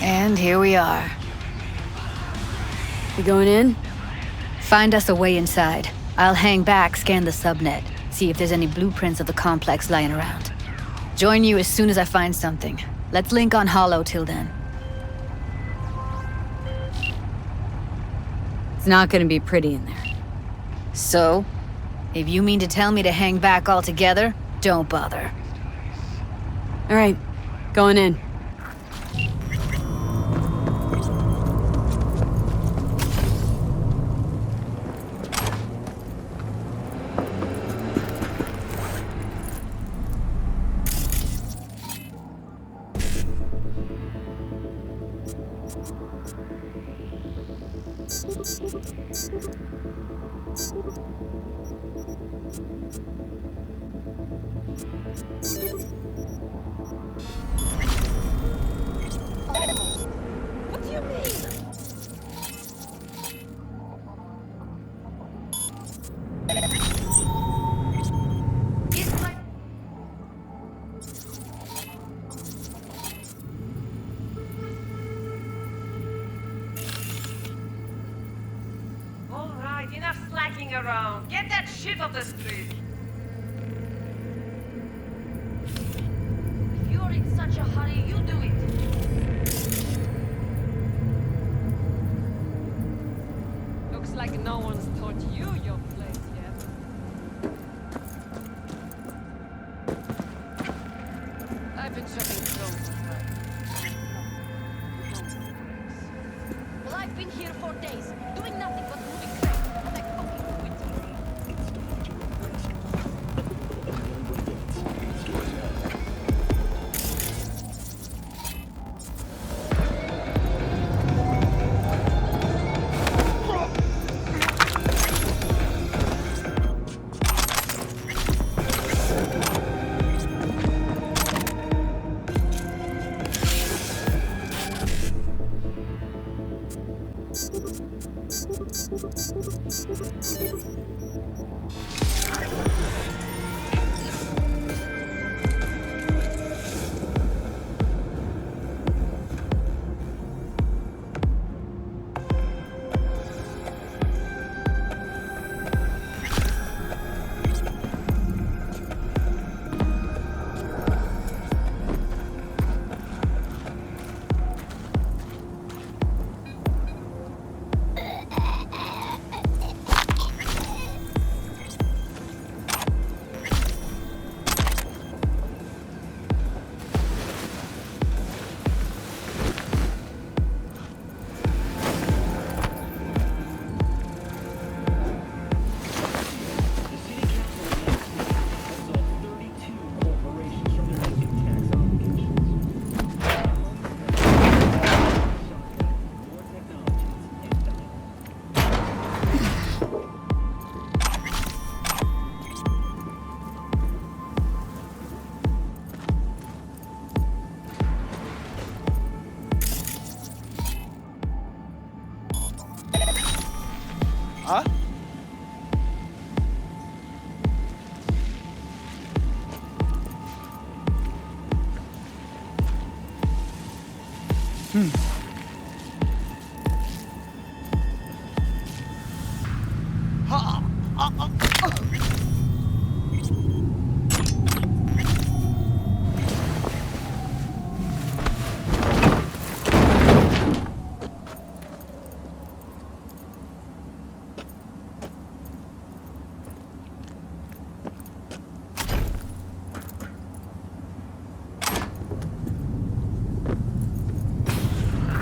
And here we are. We going in? Find us a way inside. I'll hang back, scan the subnet, see if there's any blueprints of the complex lying around. Join you as soon as I find something. Let's link on Hollow till then. It's not gonna be pretty in there. So? If you mean to tell me to hang back altogether, don't bother. All right, going in. What do you mean? It's like... All right, enough slacking around. Get that shit off the street. If you're in such a hurry, you do it. Looks like no one's taught you your place yet. I've been shopping clothes as well. Well, I've been here for days, doing nothing but moving crates like fucking winter.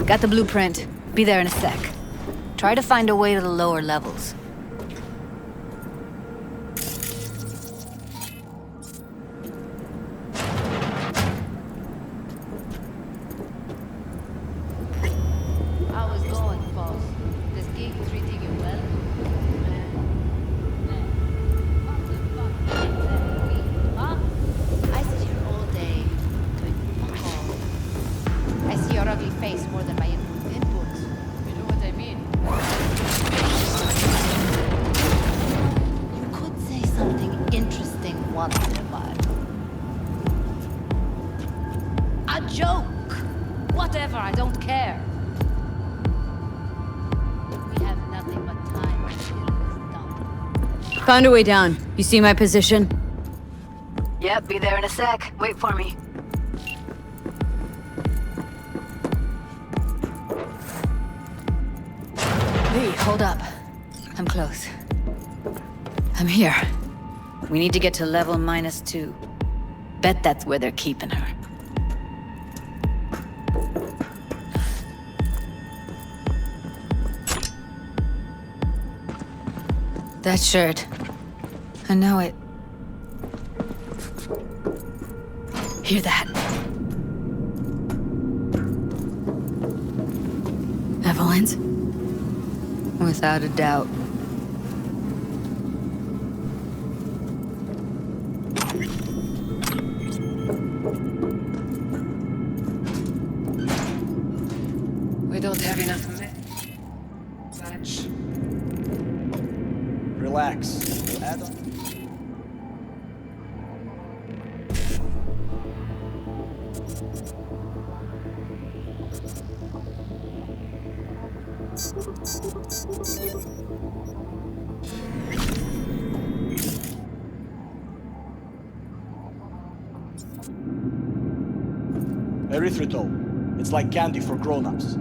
Got the blueprint. Be there in a sec. Try to find a way to the lower levels. How is going, boss? This gig treating you well? Huh? I sit here all day doing fuck all. I see your ugly face more than my input. You know what I mean? You could say something interesting once in a while. A joke! Whatever, I don't care. We have nothing but time until it's done. Found a way down. You see my position? Yep, be there in a sec. Wait for me. Lee, hold up. I'm close. I'm here. We need to get to level -2. Bet that's where they're keeping her. That shirt. I know it. Hear that? Evelyn's? Without a doubt. We don't have enough match. Relax. Add on. Erythritol. It's like candy for grown-ups.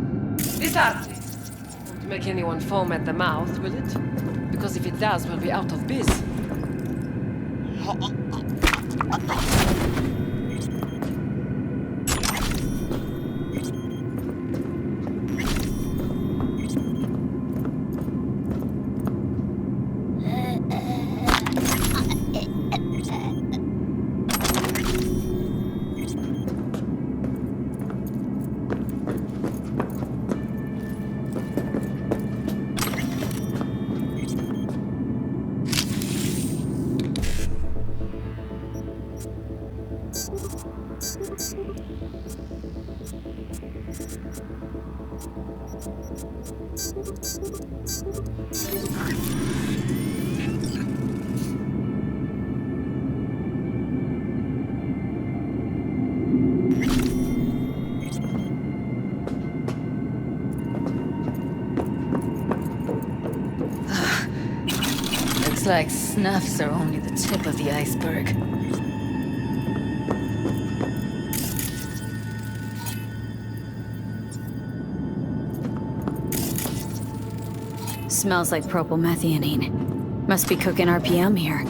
Disasterpiece. Won't make anyone foam at the mouth, will it? Because if it does, we'll be out of biz. Looks like snuffs are only the tip of the iceberg. Smells like propylmethionine. Must be cooking RPM here.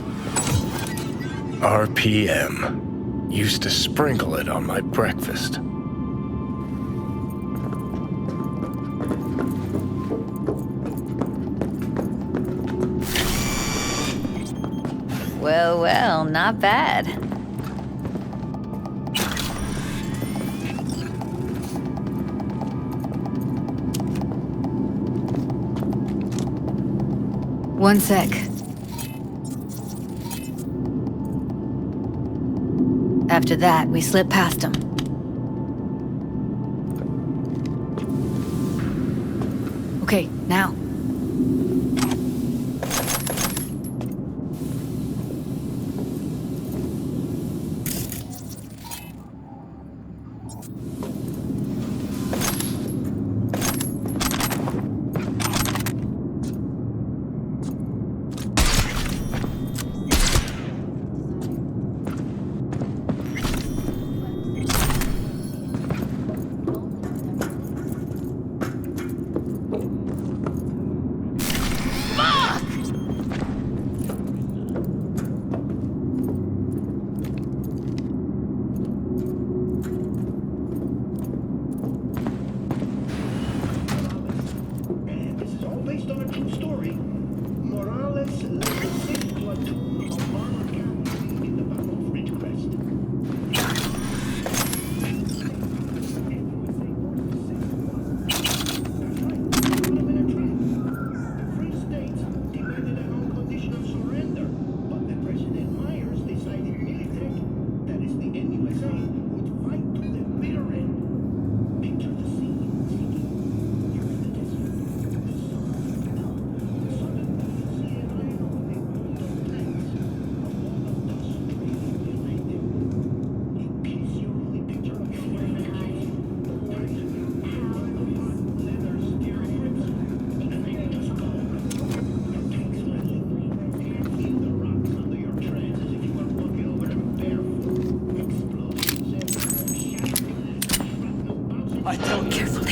RPM. Used to sprinkle it on my breakfast. Well, well, not bad. One sec. After that, we slip past him. Okay, now.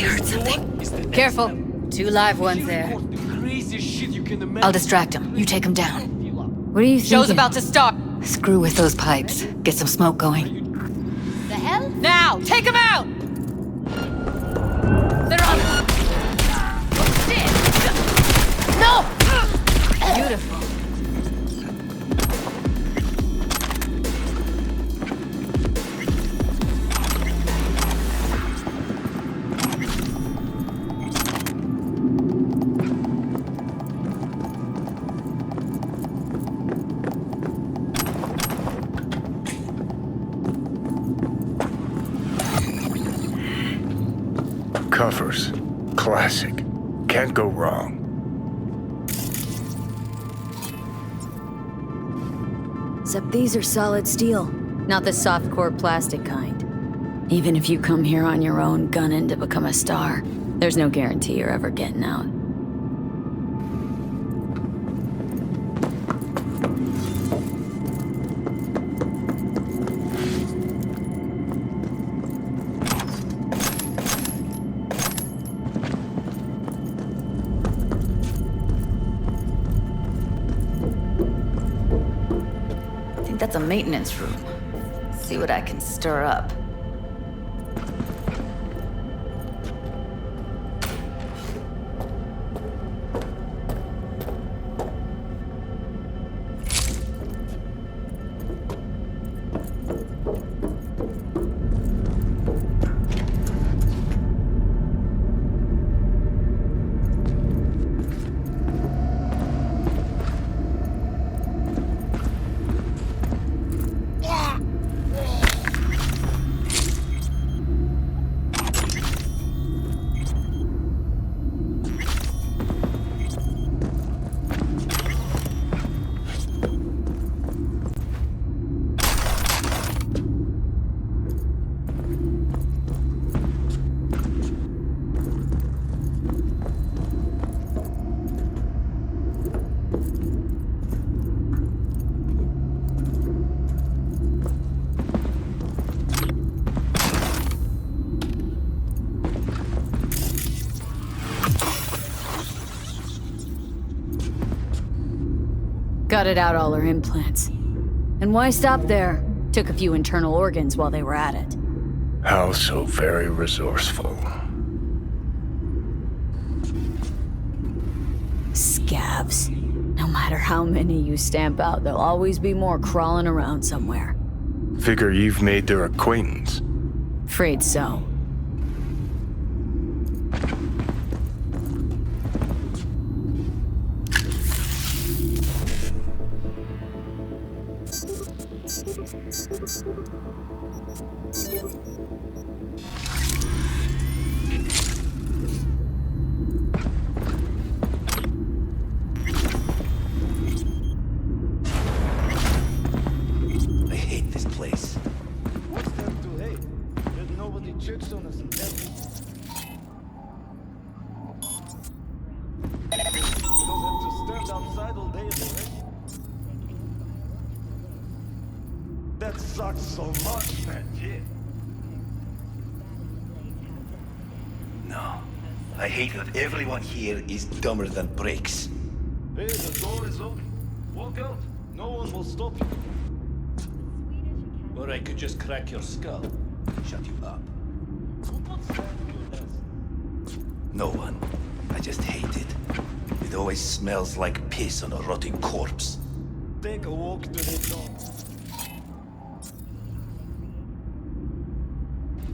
really heard something. Careful. 2 live ones there. Craziest shit you can imagine. I'll distract him. You take him down. What are you thinking? Show's about to start. Screw with those pipes. Get some smoke going. The hell? Now, take him out! They're on. Shit! No! Beautiful. Covers. Classic. Can't go wrong. Except these are solid steel, not the soft-core plastic kind. Even if you come here on your own, gunning to become a star, there's no guarantee you're ever getting out. That's a maintenance room. See what I can stir up. Gutted out all her implants. And why stop there? Took a few internal organs while they were at it. How so very resourceful. Scabs. No matter how many you stamp out, there'll always be more crawling around somewhere. Figure you've made their acquaintance. Afraid so. I hate this place. What's there to hate? There's nobody checks on us in heaven. You don't have to stand outside all day in the rain. That sucks so much, man. Yeah. No. I hate that everyone here is dumber than bricks. Hey, the door is open. Walk out. No one will stop you. Or I could just crack your skull. Shut you up. No one. I just hate it. It always smells like piss on a rotting corpse. Take a walk to the door.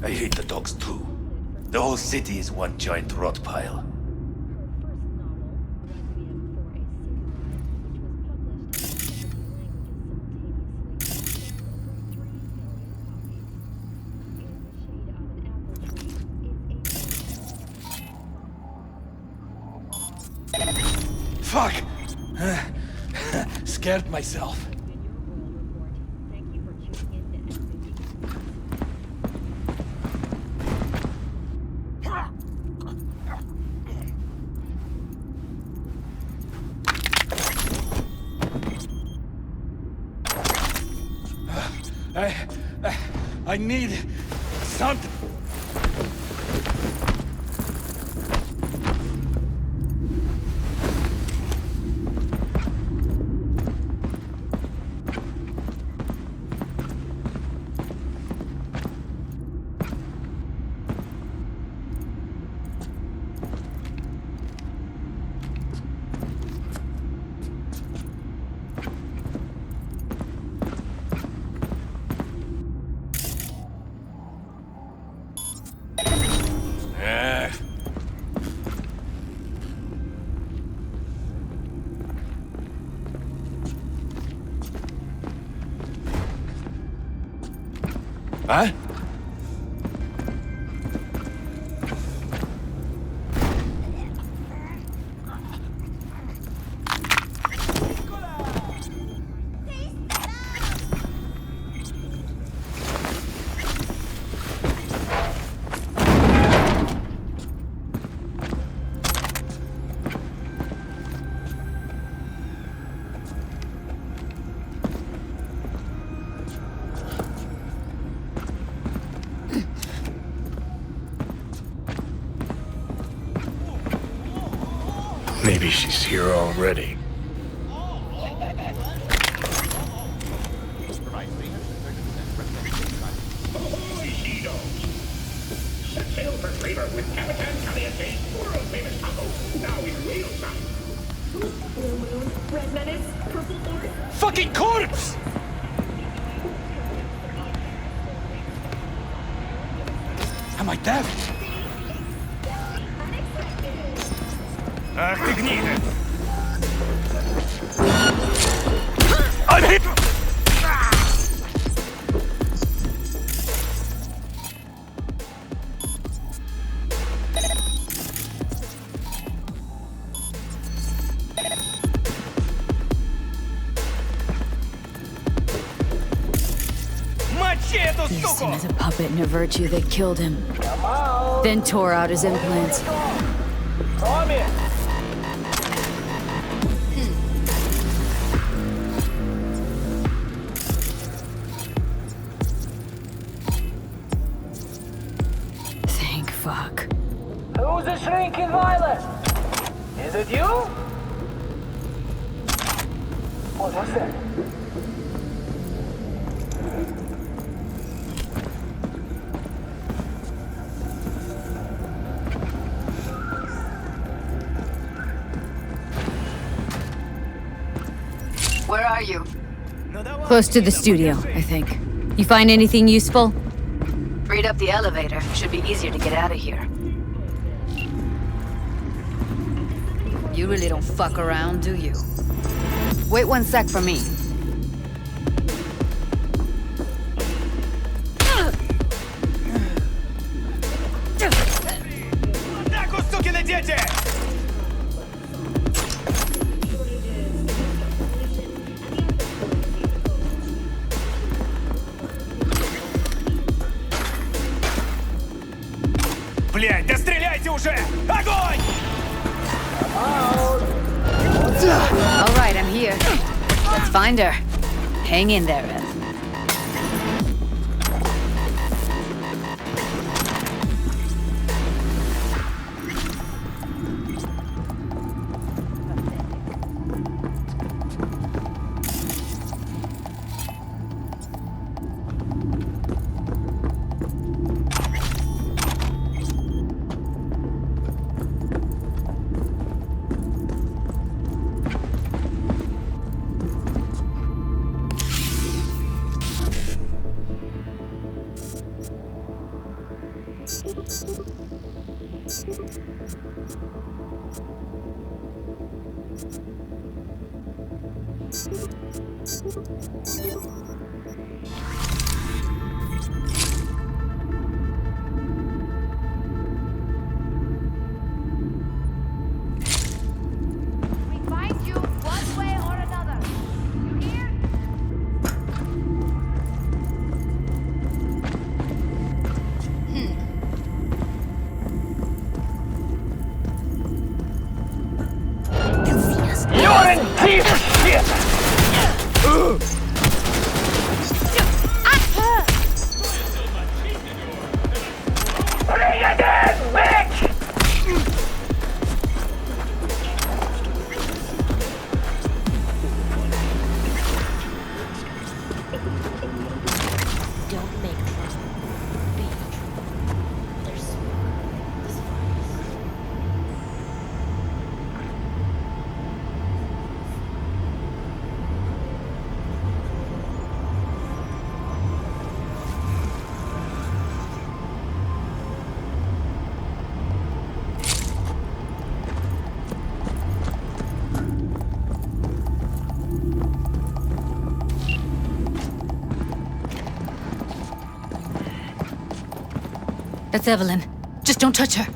I hate the dogs too. The whole city is one giant rot pile. Fuck! Scared myself. I need something. Huh? Maybe she's here already. Fucking corpse! Am I deaf? Ах ты гнида! I'm hit! Used him as a puppet and a virtue that killed him. Then tore out his implants. Come in. Thank fuck. Who's the shrinking violet? Is it you? What was that? Where are you? Close to the studio, I think. You find anything useful? Freed up the elevator. Should be easier to get out of here. You really don't fuck around, do you? Wait 1 sec for me. Атаку, сукины дети! Блядь, да стреляйте уже! Огонь! All right, I'm here. Let's find her. Hang in there, Ed. We find you one way or another. You hear? You're in deep shit! That's Evelyn. Just don't touch her.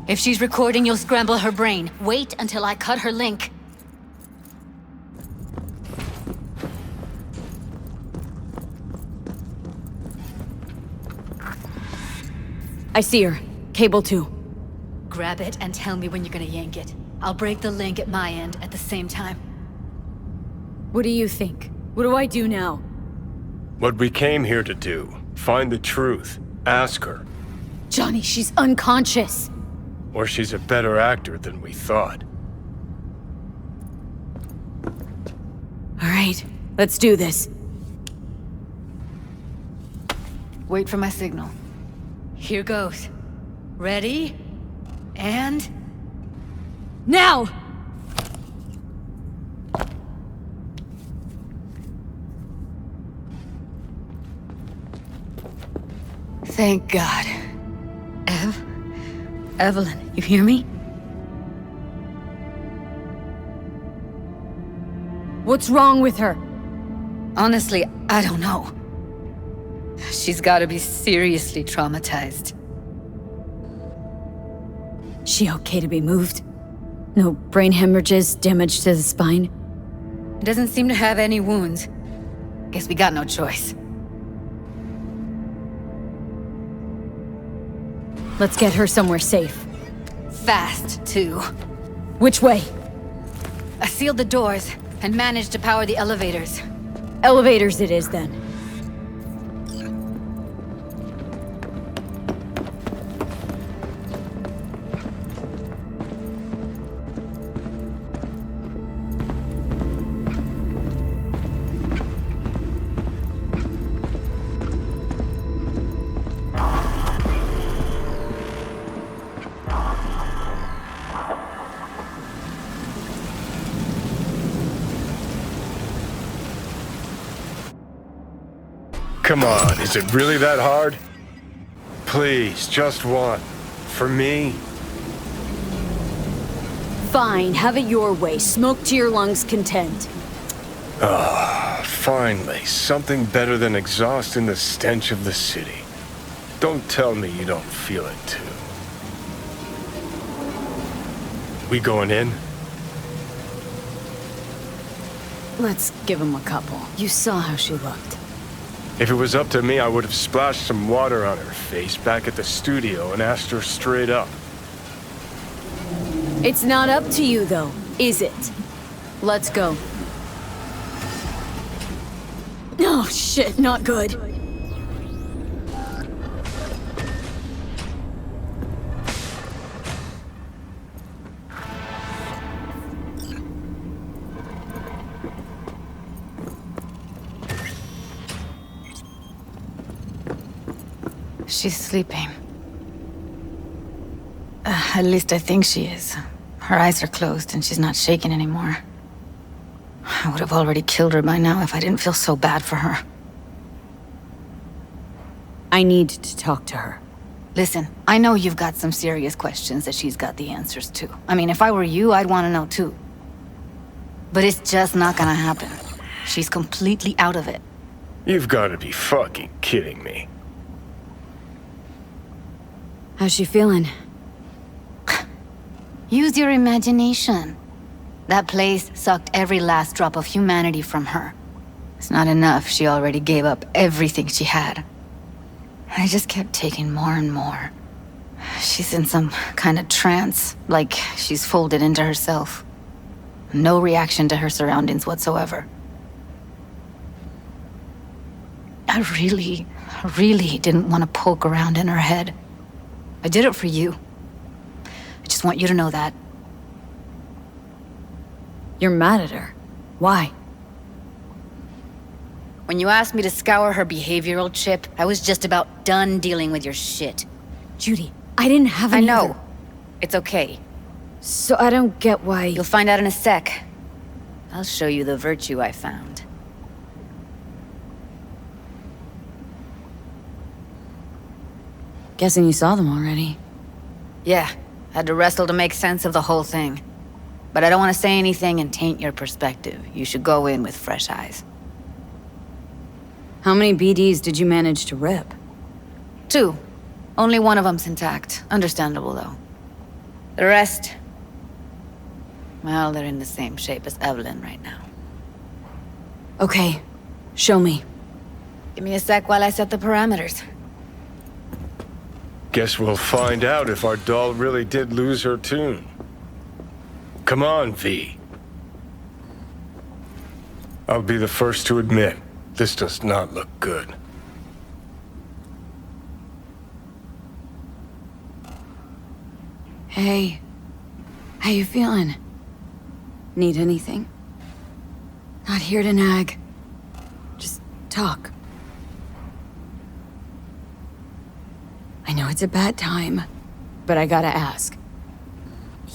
If she's recording, you'll scramble her brain. Wait until I cut her link. I see her. Cable 2. Grab it and tell me when you're gonna yank it. I'll break the link at my end at the same time. What do you think? What do I do now? What we came here to do. Find the truth. Ask her. Johnny, she's unconscious. Or she's a better actor than we thought. All right, let's do this. Wait for my signal. Here goes. Ready? And... now! Thank God. Evelyn, you hear me? What's wrong with her? Honestly, I don't know. She's gotta be seriously traumatized. She okay to be moved? No brain hemorrhages, damage to the spine? Doesn't seem to have any wounds. Guess we got no choice. Let's get her somewhere safe. Fast, too. Which way? I sealed the doors and managed to power the elevators. Elevators it is, then. Come on, is it really that hard? Please, just one. For me? Fine, have it your way. Smoke to your lungs' content. Finally, something better than exhaust in the stench of the city. Don't tell me you don't feel it too. We going in? Let's give him a couple. You saw how she looked. If it was up to me, I would have splashed some water on her face back at the studio and asked her straight up. It's not up to you, though, is it? Let's go. Oh, shit, not good. She's sleeping. At least I think she is. Her eyes are closed and she's not shaking anymore. I would have already killed her by now if I didn't feel so bad for her. I need to talk to her. Listen, I know you've got some serious questions that she's got the answers to. I mean, if I were you, I'd want to know too. But it's just not gonna happen. She's completely out of it. You've got to be fucking kidding me. How's she feeling? Use your imagination. That place sucked every last drop of humanity from her. It's not enough, she already gave up everything she had. I just kept taking more and more. She's in some kind of trance, like she's folded into herself. No reaction to her surroundings whatsoever. I really didn't want to poke around in her head. I did it for you. I just want you to know that. You're mad at her. Why? When you asked me to scour her behavioral chip, I was just about done dealing with your shit. Judy, I didn't have any I know. other- It's okay. So I don't get why... You'll find out in a sec. I'll show you the virtue I found. Guessing you saw them already. Yeah, had to wrestle to make sense of the whole thing. But I don't want to say anything and taint your perspective. You should go in with fresh eyes. How many BDs did you manage to rip? 2. Only one of them's intact. Understandable, though. The rest... well, they're in the same shape as Evelyn right now. Okay, show me. Give me a sec while I set the parameters. Guess we'll find out if our doll really did lose her tune. Come on, V. I'll be the first to admit, this does not look good. Hey, how you feeling? Need anything? Not here to nag. Just talk. I know it's a bad time, but I gotta ask.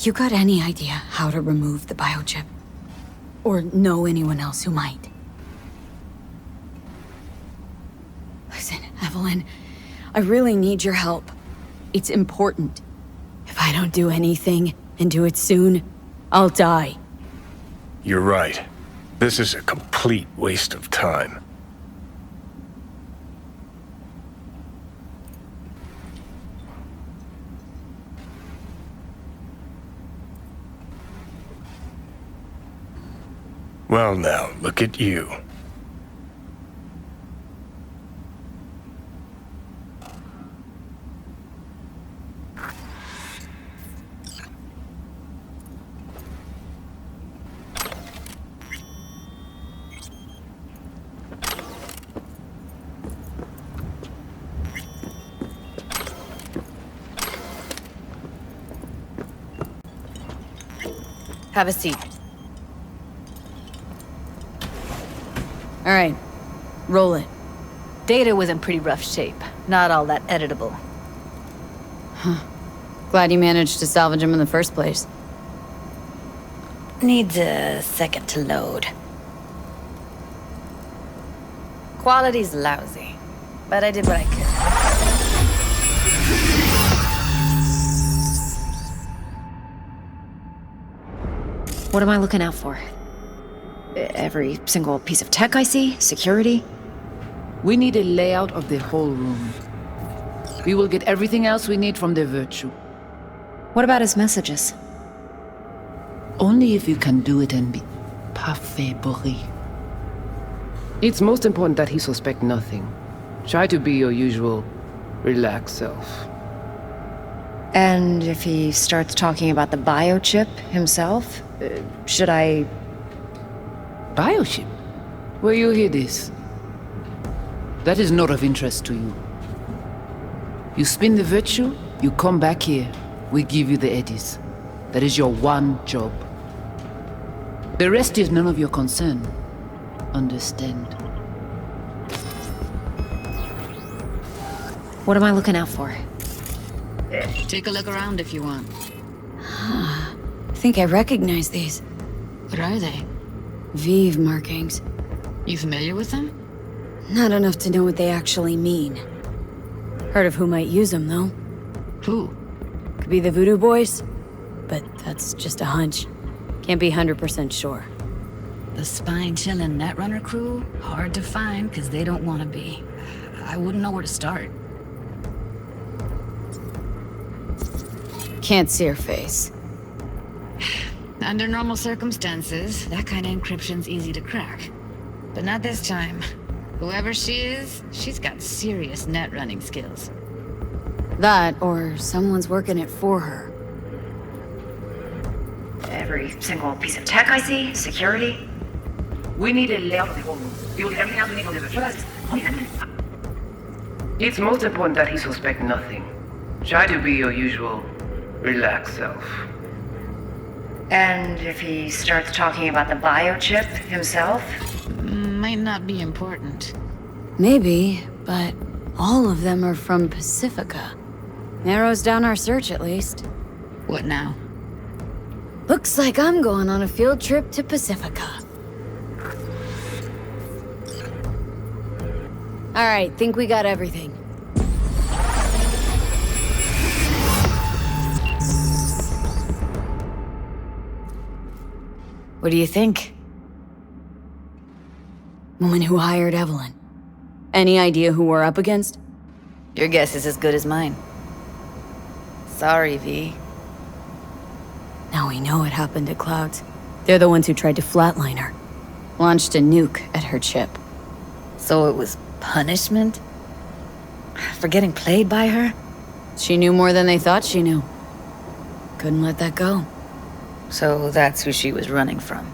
You got any idea how to remove the biochip? Or know anyone else who might? Listen, Evelyn, I really need your help. It's important. If I don't do anything, and do it soon, I'll die. You're right. This is a complete waste of time. Well now, look at you. Have a seat. All right, roll it. Data was in pretty rough shape. Not all that editable. Huh. Glad you managed to salvage him in the first place. Needs a second to load. Quality's lousy, but I did what I could. What am I looking out for? Every single piece of tech I see? Security? We need a layout of the whole room. We will get everything else we need from the Virtue. What about his messages? Only if you can do it and be parfait bourré. It's most important that he suspect nothing. Try to be your usual, relaxed self. And if he starts talking about the biochip himself, should I... Biochip? Where you hear this? That is not of interest to you. You spin the Virtue, you come back here, we give you the eddies. That is your one job. The rest is none of your concern. Understand? What am I looking out for? Take a look around if you want. I think I recognize these. What are they? Vive markings. You familiar with them? Not enough to know what they actually mean. Heard of who might use them, though. Who? Could be the Voodoo Boys, but that's just a hunch. Can't be 100% sure. The spine-chilling Netrunner crew? Hard to find, because they don't want to be. I wouldn't know where to start. Can't see her face. Under normal circumstances, that kind of encryption's easy to crack. But not this time. Whoever she is, she's got serious net running skills. That, or someone's working it for her. Every single piece of tech I see? Security? We need a layout of the whole room. We will get everything else we need from the first. It's most important that he suspect nothing. Try to be your usual, relaxed self. And if he starts talking about the biochip himself? Might not be important. Maybe, but all of them are from Pacifica. Narrows down our search, at least. What now? Looks like I'm going on a field trip to Pacifica. All right, think we got everything. What do you think? Woman who hired Evelyn. Any idea who we're up against? Your guess is as good as mine. Sorry, V. Now we know what happened to Clouds. They're the ones who tried to flatline her. Launched a nuke at her chip. So it was punishment? For getting played by her? She knew more than they thought she knew. Couldn't let that go. So that's who she was running from.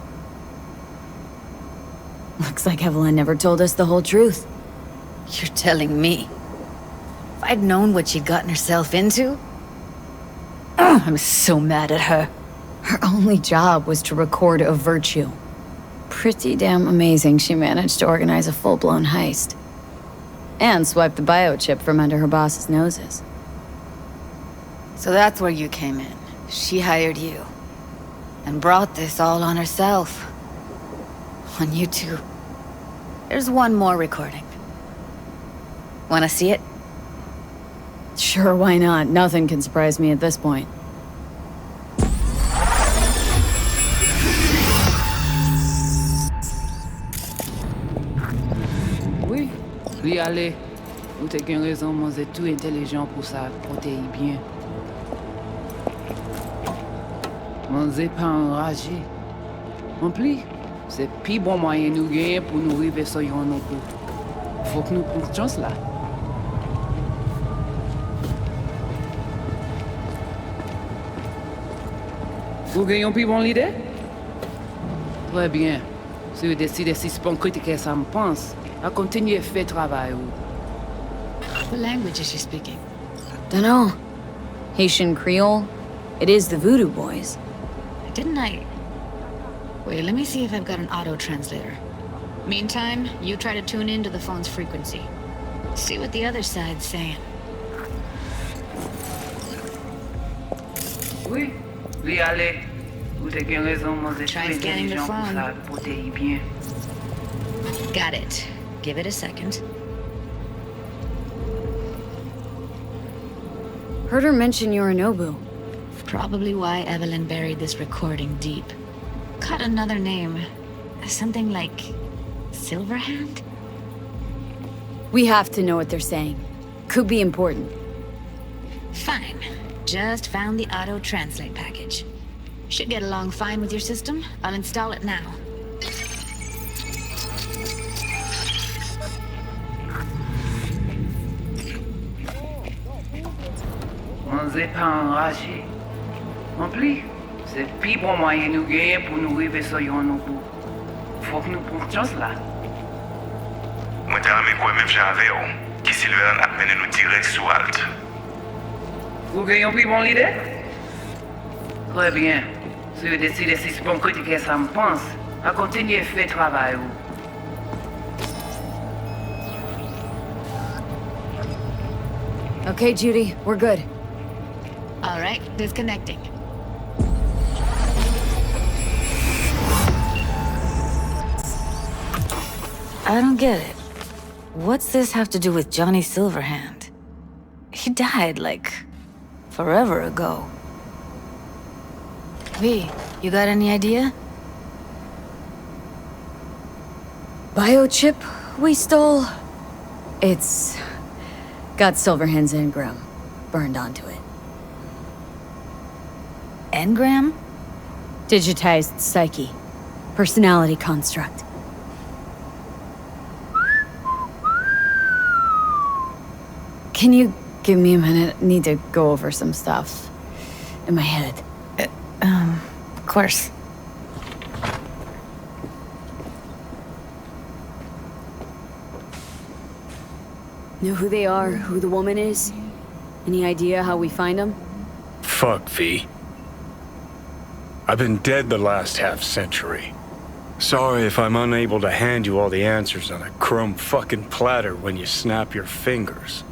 Looks like Evelyn never told us the whole truth. You're telling me? If I'd known what she'd gotten herself into? Oh, I'm so mad at her. Her only job was to record a virtue. Pretty damn amazing she managed to organize a full-blown heist. And swipe the biochip from under her boss's noses. So that's where you came in. She hired you. And brought this all on herself. On you two. There's one more recording. Wanna see it? Sure, why not? Nothing can surprise me at this point. Oui, oui, allez. Ou t'as qu'une raison, moi, c'est tout intelligent pour ça, protéine bien. Moi, c'est pas enragé. En plus, c'est plus bon moyen nous gagner pour nous arriver sur yon non plus. Faut que nous prenions chance là. Vous gagnez plus bon l'idée? Très bien. Si vous décidez si c'est bon critiquer ça me pense, à continuer à faire travail. What language is she speaking? Dunno. Haitian Creole? It is the Voodoo Boys. Didn't I? Wait, let me see if I've got an auto-translator. Meantime, you try to tune into the phone's frequency. See what the other side's saying. Oui, oui, allez. Vous avez raison, moi, c'est Try scanning the phone. protéine bien. Got it. Give it a second. Heard her mention Yorinobu. Probably why Evelyn buried this recording deep. Caught another name. Something like... Silverhand? We have to know what they're saying. Could be important. Fine. Just found the auto-translate package. Should get along fine with your system. I'll install it now. On n'est pas enragé. En plus, c'est plus bon moyen nous gagner pour nous arriver sur yon non plus. Faut que nous prenions chance là. Moi, t'as ramé quoi même j'avais, qui Silverhand a mené nous direct sous Alt. Vous gagnez plus bon l'idée? Très bien. Si vous décidez si c'est bon critiquer ça me pense, à continuer à faire travail. Okay, Judy, we're good. All right, disconnecting. I don't get it. What's this have to do with Johnny Silverhand? He died, like, forever ago. V, you got any idea? Biochip we stole? It's got Silverhand's engram burned onto it. Engram? Digitized psyche. Personality construct. Can you give me a minute? I need to go over some stuff in my head. Of course. Know who they are, who the woman is? Any idea how we find them? Fuck, V. I've been dead the last half-century. Sorry if I'm unable to hand you all the answers on a chrome fucking platter when you snap your fingers.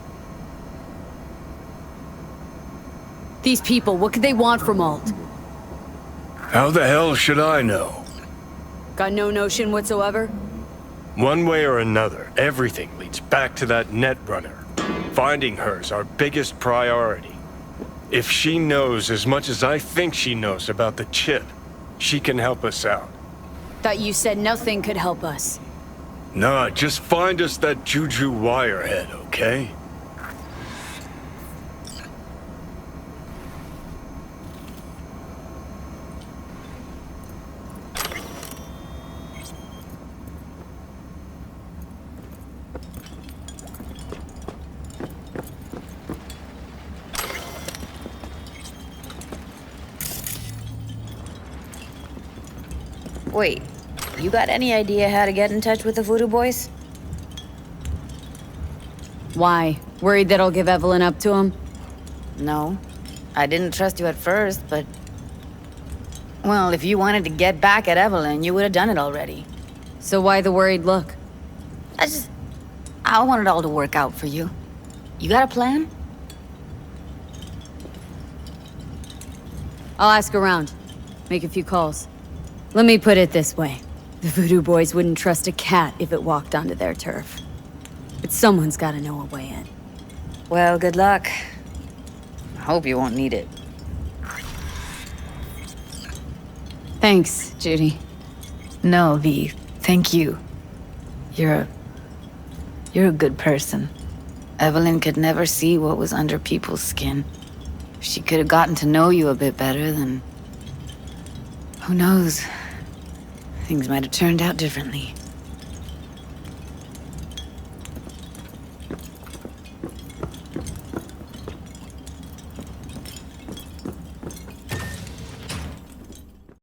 These people, what could they want from Alt? How the hell should I know? Got no notion whatsoever? One way or another, everything leads back to that netrunner. Finding her's our biggest priority. If she knows as much as I think she knows about the chip, she can help us out. Thought you said nothing could help us. Nah, just find us that Juju wirehead, okay? Wait, you got any idea how to get in touch with the Voodoo Boys? Why? Worried that I'll give Evelyn up to him? No. I didn't trust you at first, but... Well, if you wanted to get back at Evelyn, you would have done it already. So why the worried look? I want it all to work out for you. You got a plan? I'll ask around. Make a few calls. Let me put it this way. The Voodoo Boys wouldn't trust a cat if it walked onto their turf. But someone's gotta know a way in. Well, good luck. I hope you won't need it. Thanks, Judy. No, V. Thank you. You're a good person. Evelyn could never see what was under people's skin. If she could have gotten to know you a bit better, then... Who knows? Things might have turned out differently.